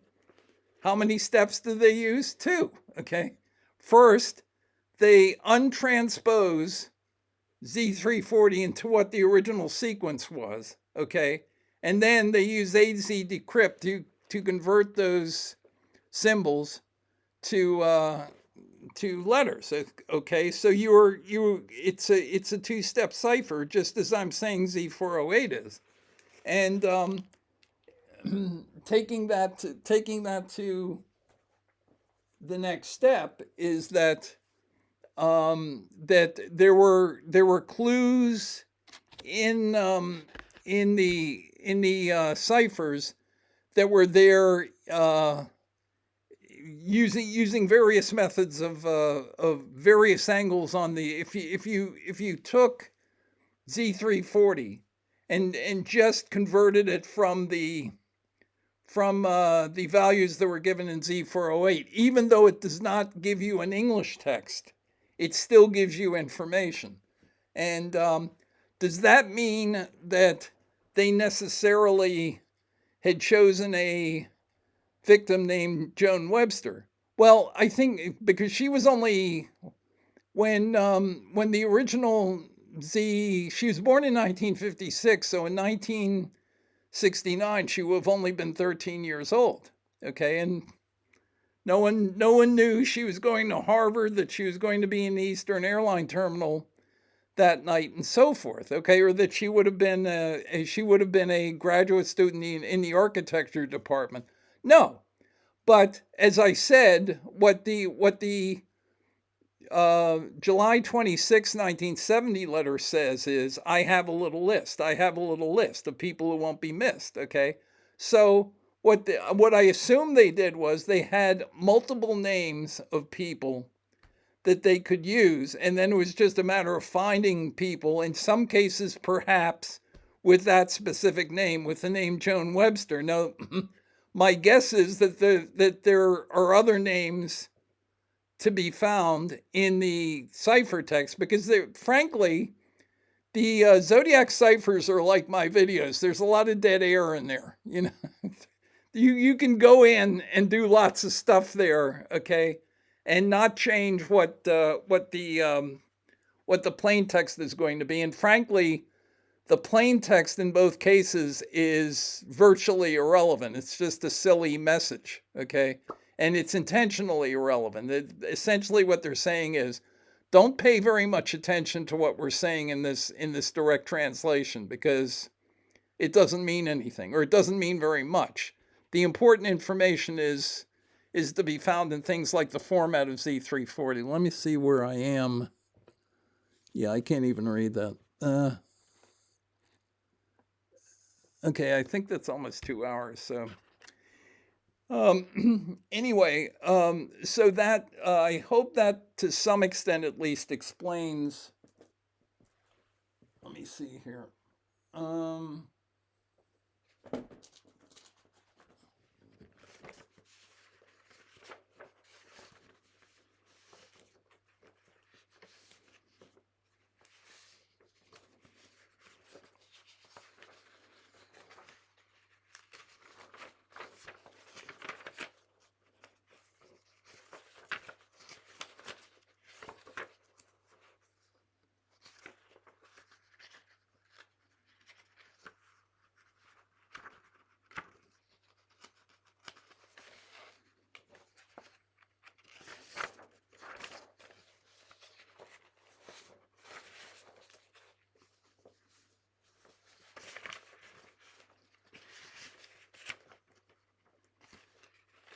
how many steps do they use? 2. Okay. First, they untranspose Z340 into what the original sequence was. Okay. And then they use AZ decrypt to convert those symbols to letters. Okay, so it's a two-step cipher, just as I'm saying Z408 is, and taking that to the next step is that that there were clues in the ciphers that were there. Using various methods of various angles on the if you took Z340 and just converted it from the values that were given in Z408. Even though it does not give you an English text, it still gives you information. And does that mean that they necessarily had chosen a victim named Joan Webster? Well, I think because she was only when the original she was born in 1956, so in 1969 she would have only been 13 years old. Okay, and no one knew she was going to Harvard, that she was going to be in the Eastern Airline Terminal that night, and so forth. Okay, or that she would have been a graduate student in the architecture department. No, but as I said, what the July 26, 1970 letter says is, I have a little list. I have a little list of people who won't be missed. Okay, so what I assume they did was they had multiple names of people that they could use, and then it was just a matter of finding people, in some cases perhaps with that specific name, with the name Joan Webster. Now, my guess is that there are other names to be found in the ciphertext, because frankly, the Zodiac ciphers are like my videos. There's a lot of dead air in there. You can go in and do lots of stuff there, okay, and not change what the plain text is going to be. And frankly, the plain text in both cases is virtually irrelevant. It's just a silly message, okay? And it's intentionally irrelevant. Essentially what they're saying is, don't pay very much attention to what we're saying in this direct translation, because it doesn't mean anything, or it doesn't mean very much. The important information is to be found in things like the format of Z340. Let me see where I am. Yeah, I can't even read that. Okay, I think that's almost 2 hours, so... anyway, so that I hope that to some extent at least explains. Let me see here.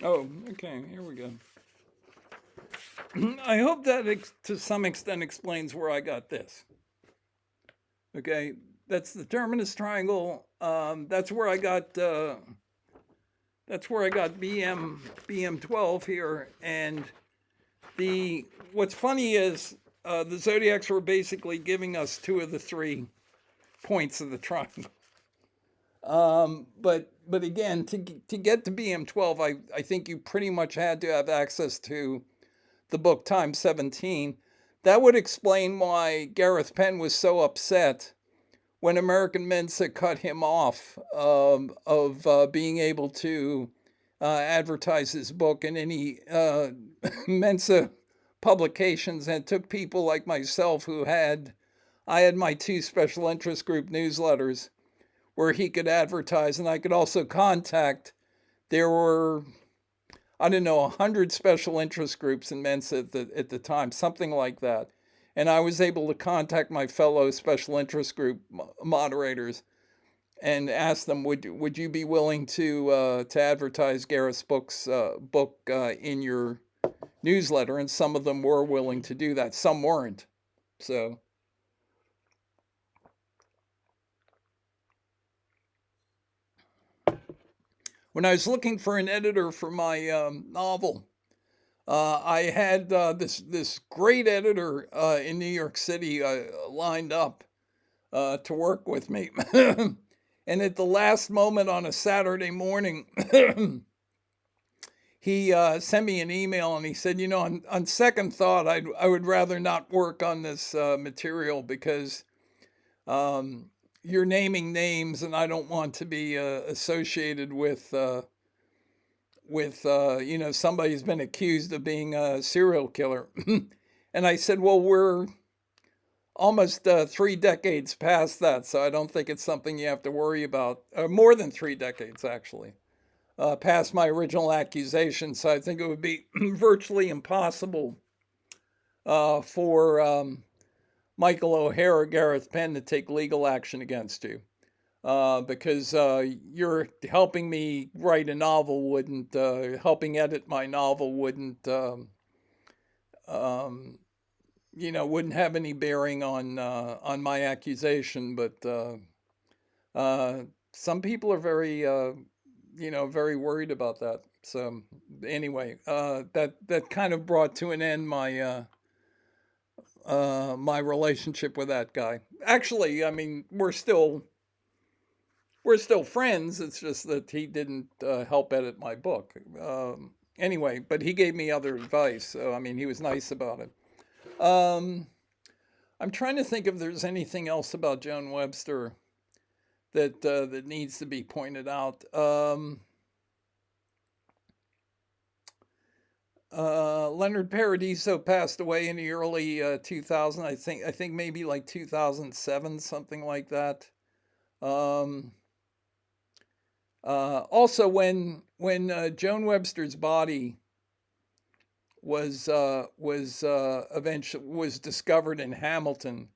Oh, okay, here we go. I hope that to some extent explains where I got this. Okay, that's the terminus triangle. That's where I got BM12 here. And what's funny is the Zodiacs were basically giving us 2 of the 3 points of the triangle. But again, to get to BM12, I think you pretty much had to have access to the book Time 17. That would explain why Gareth Penn was so upset when American Mensa cut him off of being able to advertise his book in any Mensa publications, and took people like myself I had my 2 special interest group newsletters where he could advertise, and I could also contact. There were, I don't know, 100 special interest groups in Mensa at the time, something like that. And I was able to contact my fellow special interest group moderators and ask them, would you be willing to advertise Gareth's book in your newsletter? And some of them were willing to do that. Some weren't. So... when I was looking for an editor for my novel, I had this great editor in New York City lined up. to work with me. And at the last moment on a Saturday morning, he sent me an email and he said, you know, on second thought, I would rather not work on this material because you're naming names and I don't want to be associated with you know, somebody who's been accused of being a serial killer. And I said, well, we're almost 3 decades past that, so I don't think it's something you have to worry about. More than 3 decades, actually, past my original accusation. So I think it would be virtually impossible for Michael O'Hare or Gareth Penn to take legal action against you. Because you're helping me write a novel wouldn't, helping edit my novel wouldn't, you know, wouldn't have any bearing on my accusation. But some people are very, you know, very worried about that. So anyway, that kind of brought to an end my my relationship with that guy. Actually, I mean, we're still friends. It's just that he didn't help edit my book. Anyway, but he gave me other advice. So I mean, he was nice about it. I'm trying to think if there's anything else about Joan Webster that that needs to be pointed out. Leonard Paradiso passed away in the early 2000. I think maybe like 2007, something like that. Also, when Joan Webster's body was eventually was discovered in Hamilton,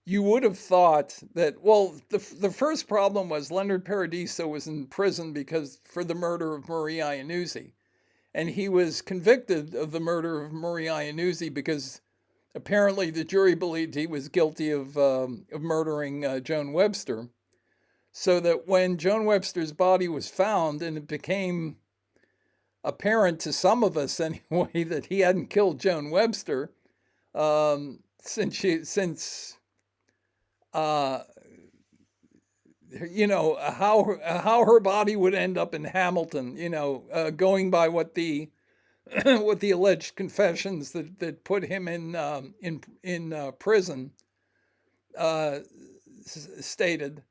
you would have thought that, well, the first problem was Leonard Paradiso was in prison because for the murder of Marie Iannuzzi, and he was convicted of the murder of Marie Iannuzzi because apparently the jury believed he was guilty of murdering Joan Webster. So that when Joan Webster's body was found, and it became apparent to some of us anyway that he hadn't killed Joan Webster, since you know how her body would end up in Hamilton, you know, going by what the what the alleged confessions that put him in prison stated.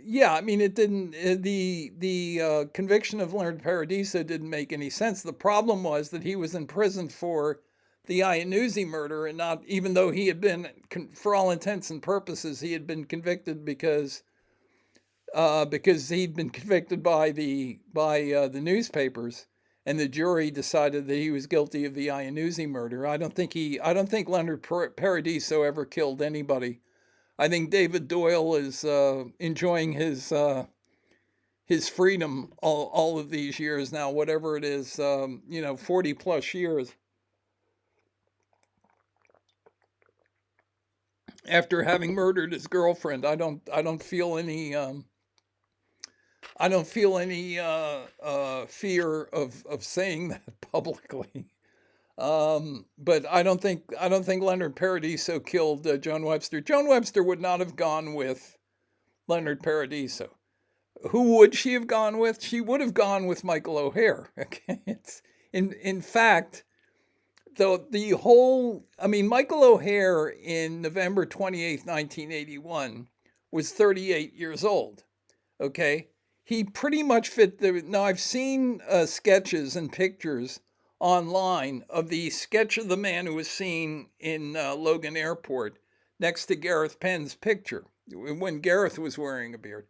Yeah, I mean, it didn't. The conviction of Leonard Paradiso didn't make any sense. The problem was that he was in prison for the Iannuzzi murder, and not, even though he had been, for all intents and purposes, he had been convicted because he'd been convicted by the newspapers, and the jury decided that he was guilty of the Iannuzzi murder. I don't think Leonard Paradiso ever killed anybody. I think David Doyle is enjoying his freedom all of these years now, whatever it is, you know, 40 plus years after having murdered his girlfriend. I don't feel any fear of saying that publicly. But I don't think Leonard Paradiso killed Joan Webster. Joan Webster would not have gone with Leonard Paradiso. Who would she have gone with? She would have gone with Michael O'Hare. Okay, it's in fact, the whole. I mean, Michael O'Hare in November 28th, 1981, was 38 years old. Okay, he pretty much fit the. Now I've seen sketches and pictures online of the sketch of the man who was seen in Logan Airport next to Gareth Penn's picture when Gareth was wearing a beard.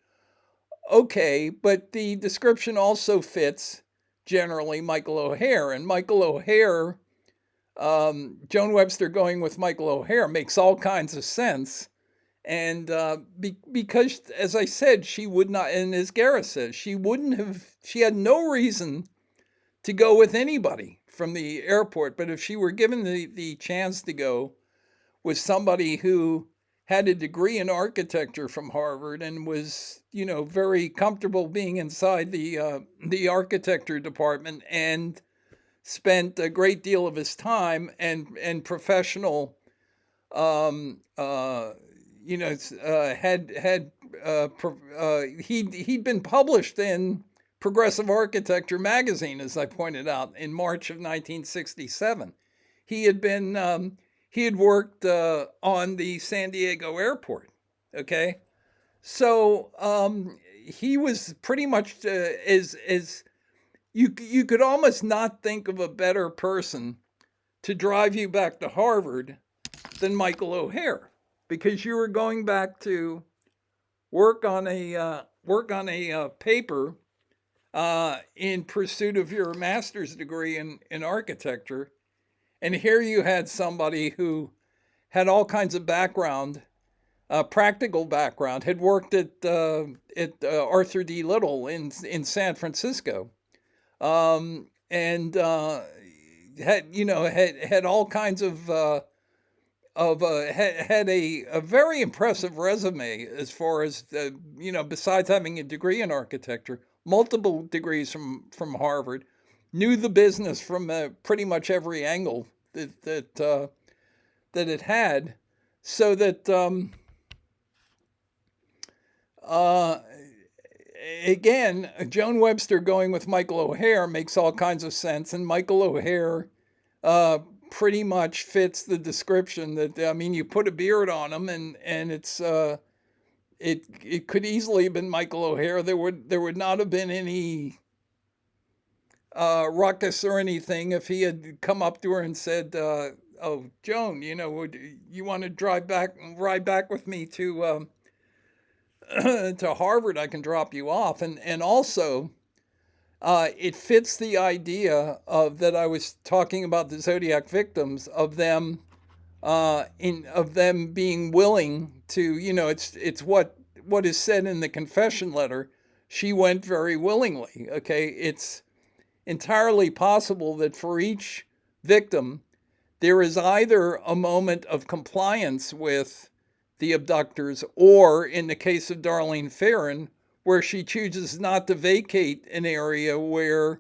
Okay, but the description also fits generally Michael O'Hare, and Michael O'Hare, Joan Webster going with Michael O'Hare makes all kinds of sense. And because, as I said, she would not, and as Gareth says, she had no reason to go with anybody from the airport. But if she were given the chance to go with somebody who had a degree in architecture from Harvard and was, you know, very comfortable being inside the architecture department and spent a great deal of his time and professional he'd been published in Progressive Architecture magazine, as I pointed out, in March of 1967. He had been he had worked on the San Diego airport. Okay, so he was pretty much as you could almost not think of a better person to drive you back to Harvard than Michael O'Hare, because you were going back to work on a paper in pursuit of your master's degree in architecture, and here you had somebody who had all kinds of background, practical background, had worked at Arthur D. Little in San Francisco, and had all kinds of had a very impressive resume, as far as besides having a degree in architecture, multiple degrees from Harvard, knew the business from pretty much every angle that it had, so that uh, again, Joan Webster going with Michael O'Hare makes all kinds of sense, and Michael O'Hare uh, pretty much fits the description. That, I mean, you put a beard on him, and it could easily have been Michael O'Hare. There would not have been any ruckus or anything if he had come up to her and said, "Oh, Joan, would you want to ride back with me to to Harvard? I can drop you off." And also, it fits the idea of that I was talking about, the Zodiac victims, of them being willing to, it's what is said in the confession letter. She went very willingly. Okay, it's entirely possible that for each victim there is either a moment of compliance with the abductors, or in the case of Darlene Ferrin, where she chooses not to vacate an area where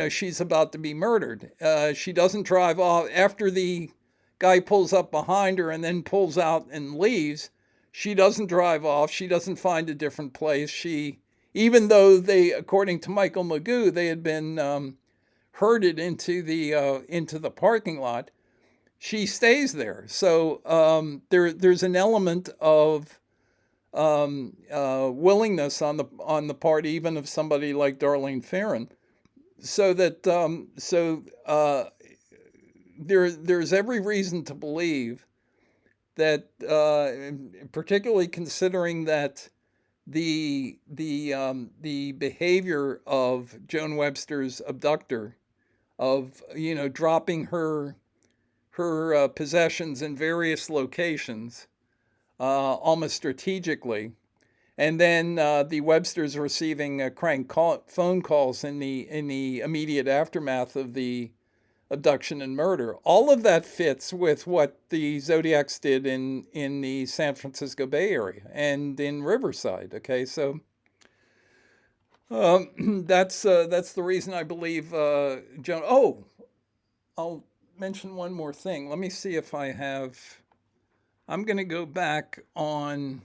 she's about to be murdered. She doesn't drive off after the guy pulls up behind her and then pulls out and leaves. She doesn't drive off. She doesn't find a different place. Even though they, according to Michael Magoo, they had been herded into the parking lot, she stays there. So there's an element of willingness on the part even of somebody like Darlene Ferrin, so that there's every reason to believe that, particularly considering that the behavior of Joan Webster's abductor, of dropping her possessions in various locations, almost strategically, and then the Websters receiving phone calls in the immediate aftermath of the abduction and murder. All of that fits with what the Zodiacs did in the San Francisco Bay Area and in Riverside. Okay, so that's the reason I believe Joan. Oh, I'll mention one more thing. Let me see if I have. I'm going to go back on.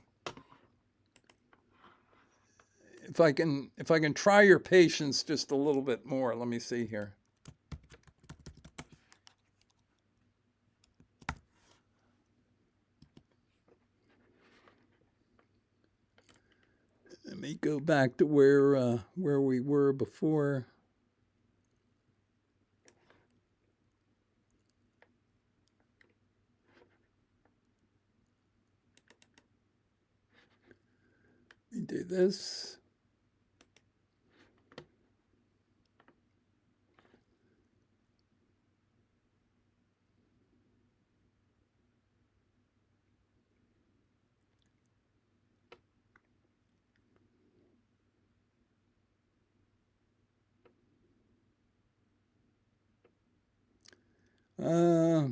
If I can try your patience just a little bit more. Let me see here. Let me go back to where we were before. Let me do this. Let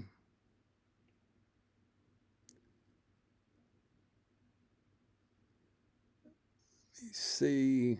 me see.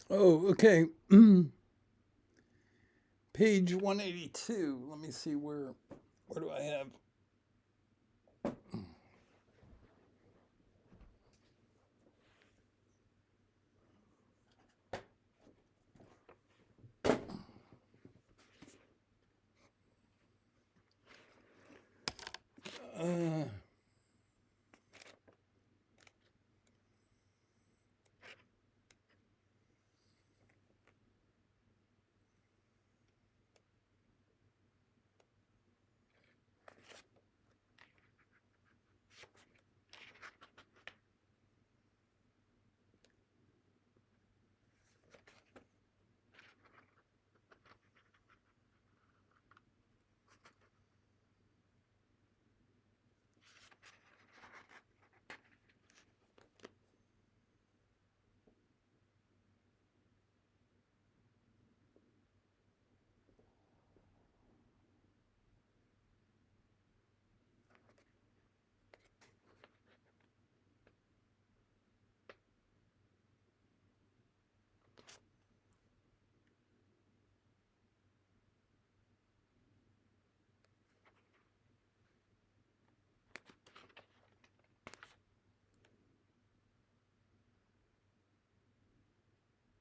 Oh, okay. Page 182. Let me see where do I have? Uh,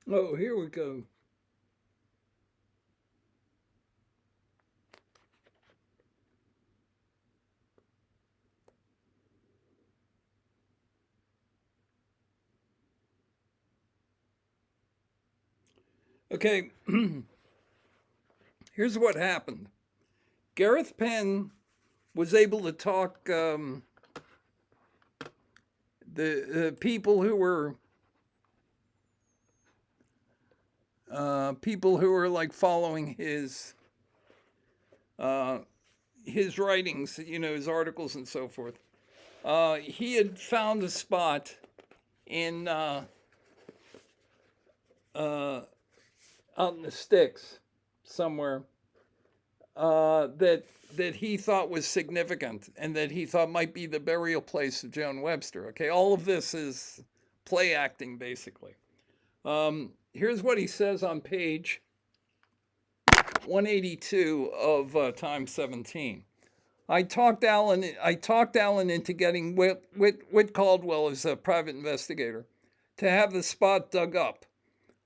oh, here we go. Okay, here's what happened. Gareth Penn was able to talk the people who were like following uh, his writings, his articles and so forth. He had found a spot in uh, out in the sticks somewhere that he thought was significant and that he thought might be the burial place of Joan Webster. Okay, all of this is play acting basically. Here's what he says on page 182 of Time 17. I talked Allen into getting Whit Caldwell as a private investigator to have the spot dug up.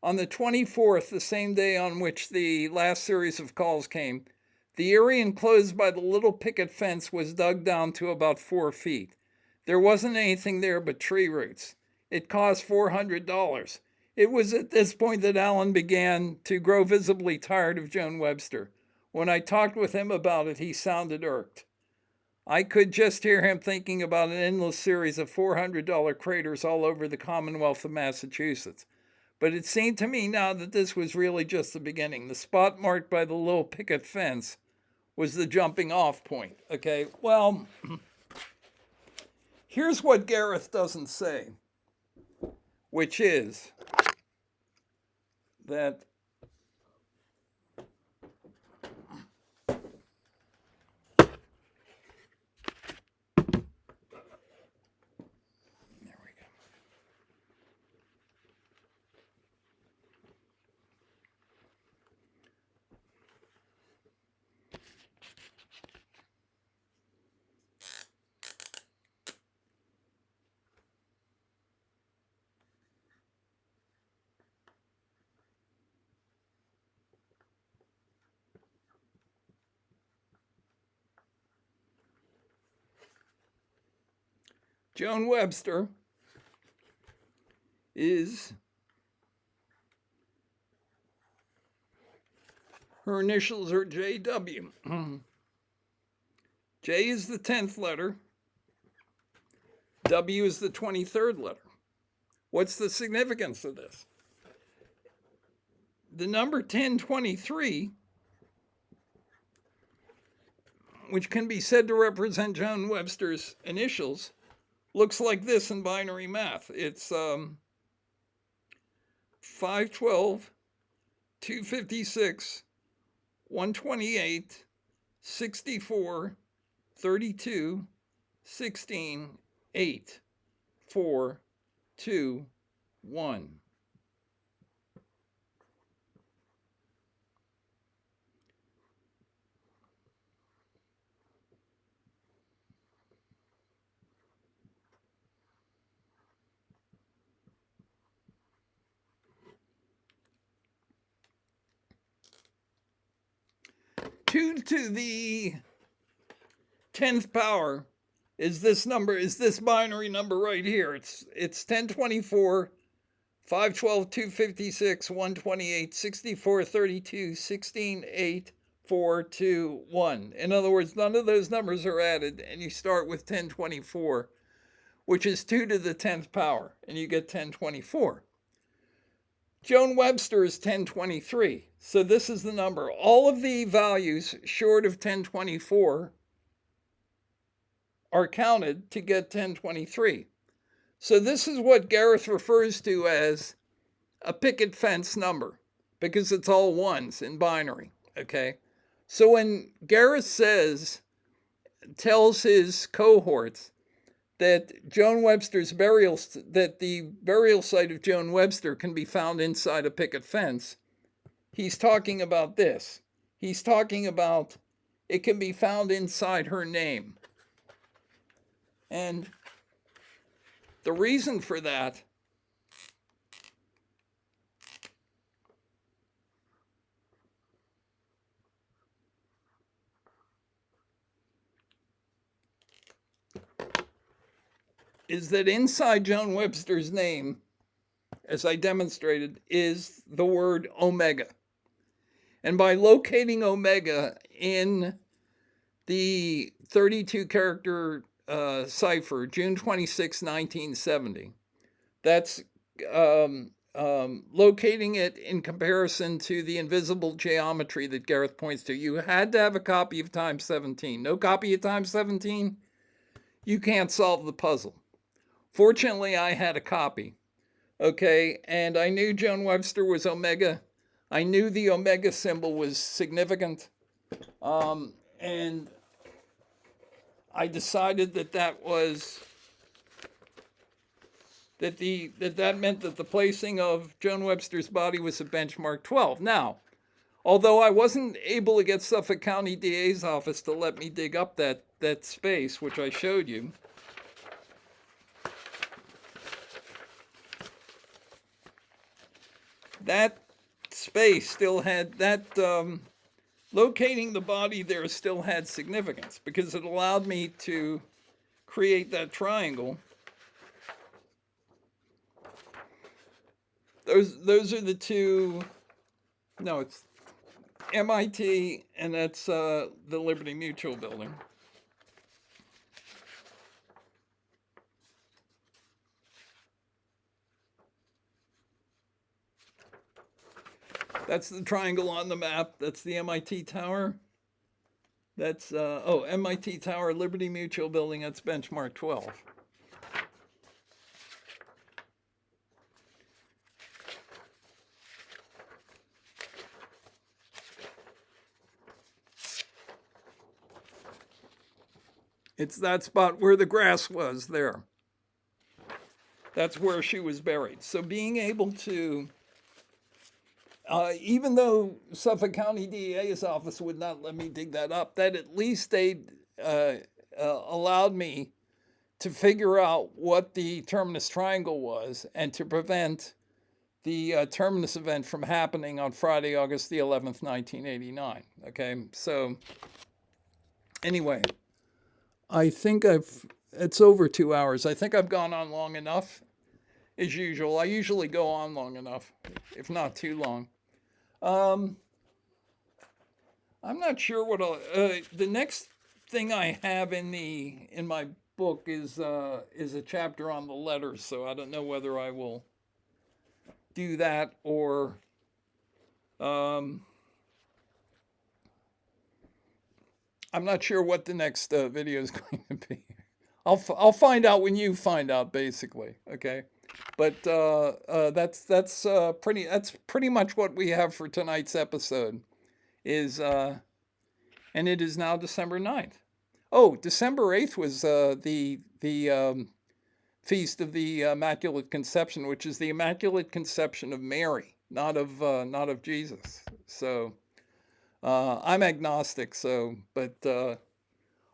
On the 24th, the same day on which the last series of calls came, the area enclosed by the little picket fence was dug down to about 4 feet. There wasn't anything there but tree roots. It cost $400. It was at this point that Allen began to grow visibly tired of Joan Webster. When I talked with him about it, he sounded irked. I could just hear him thinking about an endless series of $400 craters all over the Commonwealth of Massachusetts. But it seemed to me now that this was really just the beginning. The spot marked by the little picket fence was the jumping off point. Okay, well, here's what Gareth doesn't say, which is that there we go. Joan Webster is her initials are JW. J is the 10th letter. W is the 23rd letter. What's the significance of this? The number 1023, which can be said to represent Joan Webster's initials, looks like this in binary math. It's 512, 256, 128, 64, 32, 16, 8, 4, 2, 1. 2 to the 10th power is this number, is this binary number right here. It's 1024, 512, 256, 128, 64, 32, 16, 8, 4, 2, 1. In other words, none of those numbers are added, and you start with 1024, which is 2 to the 10th power, and you get 1024. Joan Webster is 1023, so this is the number. All of the values short of 1024 are counted to get 1023. So this is what Gareth refers to as a picket fence number, because it's all ones in binary, okay? So when Gareth tells his cohorts that Joan Webster's that the burial site of Joan Webster can be found inside a picket fence, he's talking about this. He's talking about it can be found inside her name. And the reason for that is that inside Joan Webster's name, as I demonstrated, is the word Omega. And by locating Omega in the 32-character cipher, June 26, 1970, that's locating it in comparison to the invisible geometry that Gareth points to. You had to have a copy of times 17. No copy of times 17, you can't solve the puzzle. Fortunately, I had a copy, okay, and I knew Joan Webster was Omega. I knew the Omega symbol was significant, and I decided that that meant that the placing of Joan Webster's body was at benchmark 12. Now, although I wasn't able to get Suffolk County DA's office to let me dig up that space, which I showed you, that space still had locating the body there still had significance, because it allowed me to create that triangle. Those are the two. No, it's MIT, and that's the Liberty Mutual building. That's the triangle on the map. That's the MIT Tower. That's, MIT Tower, Liberty Mutual building. That's benchmark 12. It's that spot where the grass was there. That's where she was buried. So being able to, even though Suffolk County DA's office would not let me dig that up, that at least they allowed me to figure out what the terminus triangle was and to prevent the terminus event from happening on Friday, August the 11th, 1989. Okay, so anyway, I think it's over 2 hours. I think I've gone on long enough, as usual. I usually go on long enough, if not too long. I'm not sure what the next thing I have in my book is a chapter on the letters, so I don't know whether I will do that or I'm not sure what the next video is going to be. I'll find out when you find out, basically. Okay, but that's pretty much what we have for tonight's episode. And it is now December 9th. Oh, December 8th was the feast of the Immaculate Conception, which is the Immaculate Conception of Mary, not of Jesus. So. I'm agnostic, but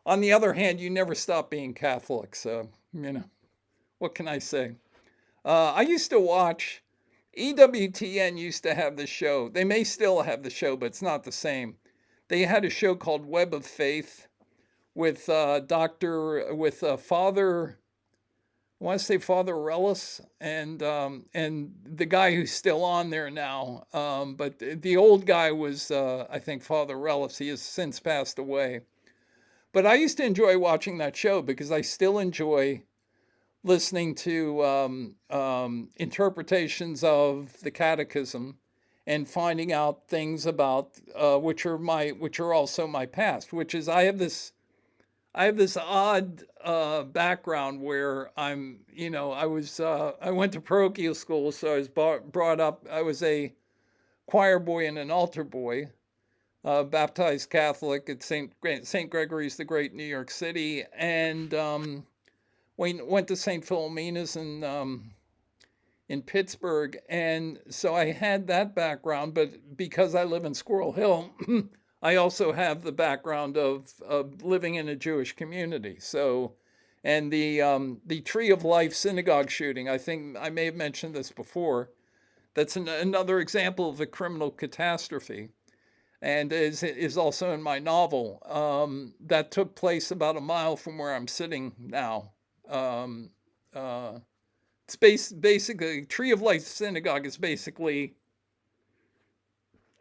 on the other hand, you never stop being Catholic, so, what can I say? I used to watch, EWTN used to have the show. They may still have the show, but it's not the same. they had a show called Web of Faith with Father, I want to say Father Rellis, and the guy who's still on there now. But the old guy was, I think, Father Rellis. He has since passed away. But I used to enjoy watching that show because I still enjoy listening to interpretations of the Catechism and finding out things about which are also my past. Which is I have this odd background where I went to parochial school, so I was brought up. I was a choir boy and an altar boy, baptized Catholic at Saint Gregory's the Great, New York City, and went to St. Philomena's in Pittsburgh, and so I had that background. But because I live in Squirrel Hill, I also have the background of living in a Jewish community. So, and the Tree of Life synagogue shooting, I think I may have mentioned this before. That's another example of a criminal catastrophe, and is also in my novel. That took place about a mile from where I'm sitting now. Um, uh, basically Tree of Life synagogue is basically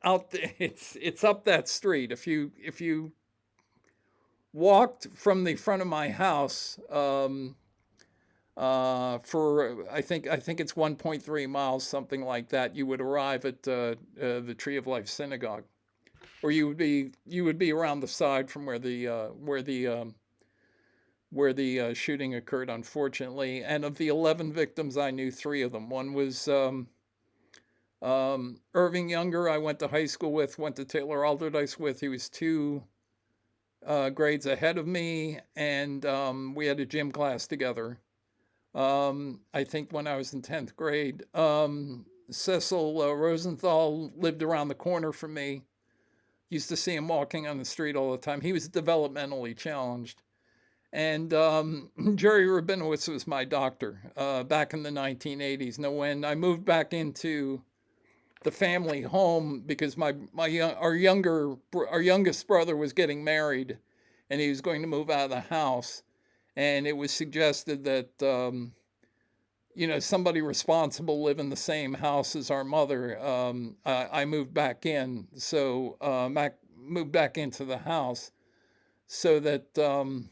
out there. It's up that street. If you walked from the front of my house for I think it's 1.3 miles, something like that, you would arrive at the Tree of Life synagogue, or you would be around the side from where the shooting occurred, unfortunately. And of the 11 victims, I knew three of them. One was Irving Younger. I went to high school with, went to Taylor Alderdice with. He was two grades ahead of me, and we had a gym class together. I think when I was in 10th grade. Cecil Rosenthal lived around the corner from me. Used to see him walking on the street all the time. He was developmentally challenged. And Jerry Rabinowitz was my doctor back in the 1980s. Now, when I moved back into the family home because our youngest brother was getting married, and he was going to move out of the house, and it was suggested that somebody responsible live in the same house as our mother. I moved back in, so moved back into the house, so that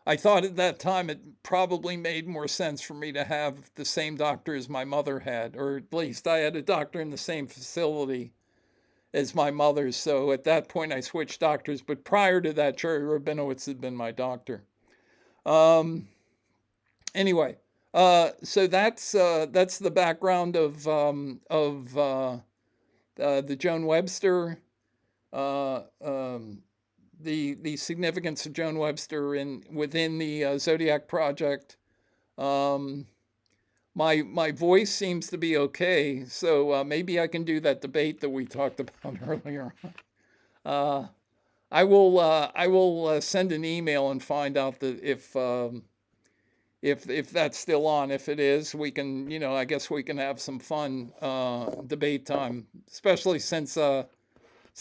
I thought at that time it probably made more sense for me to have the same doctor as my mother had, or at least I had a doctor in the same facility as my mother. So at that point, I switched doctors. But prior to that, Jerry Rabinowitz had been my doctor. Um, anyway, so that's the background of the Joan Webster, uh, um, the significance of Joan Webster within the Zodiac project. Um, my voice seems to be okay, so maybe I can do that debate that we talked about earlier. Uh, I will send an email and find out that if that's still on. If it is, we can, I guess we can have some fun debate time, especially since I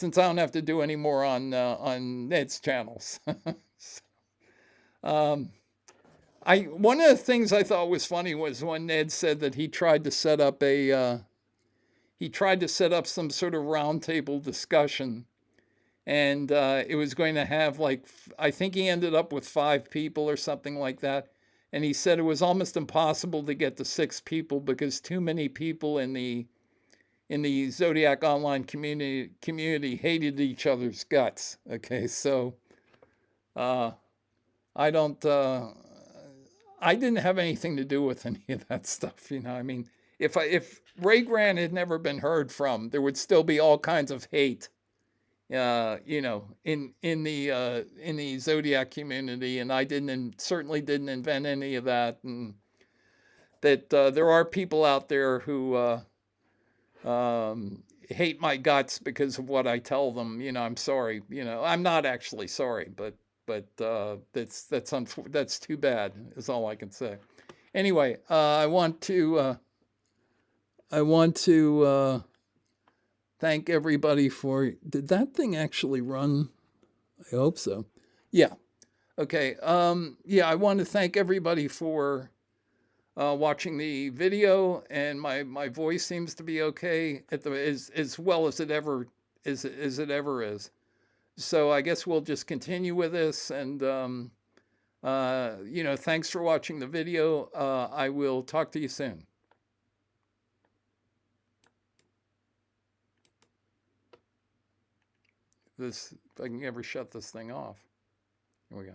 don't have to do any more on Ned's channels. um, I One of the things I thought was funny was when Ned said that he tried to set up some sort of roundtable discussion, and it was going to have, like, I think he ended up with 5 people or something like that. And he said it was almost impossible to get to 6 people because too many people in the Zodiac online community hated each other's guts. Okay, so uh, I don't. I didn't have anything to do with any of that stuff. I mean, if Ray Grant had never been heard from, there would still be all kinds of hate. In the Zodiac community, and I certainly didn't invent any of that, and that there are people out there who hate my guts because of what I tell them. I'm sorry. I'm not actually sorry, but that's too bad. Is all I can say. Anyway, I want to thank everybody for. Did that thing actually run? I hope so. Yeah. Okay. Yeah, I want to thank everybody for watching the video, and my voice seems to be okay at the as well as it ever is. So I guess we'll just continue with this, and thanks for watching the video. I will talk to you soon. This, if I can ever shut this thing off. Here we go.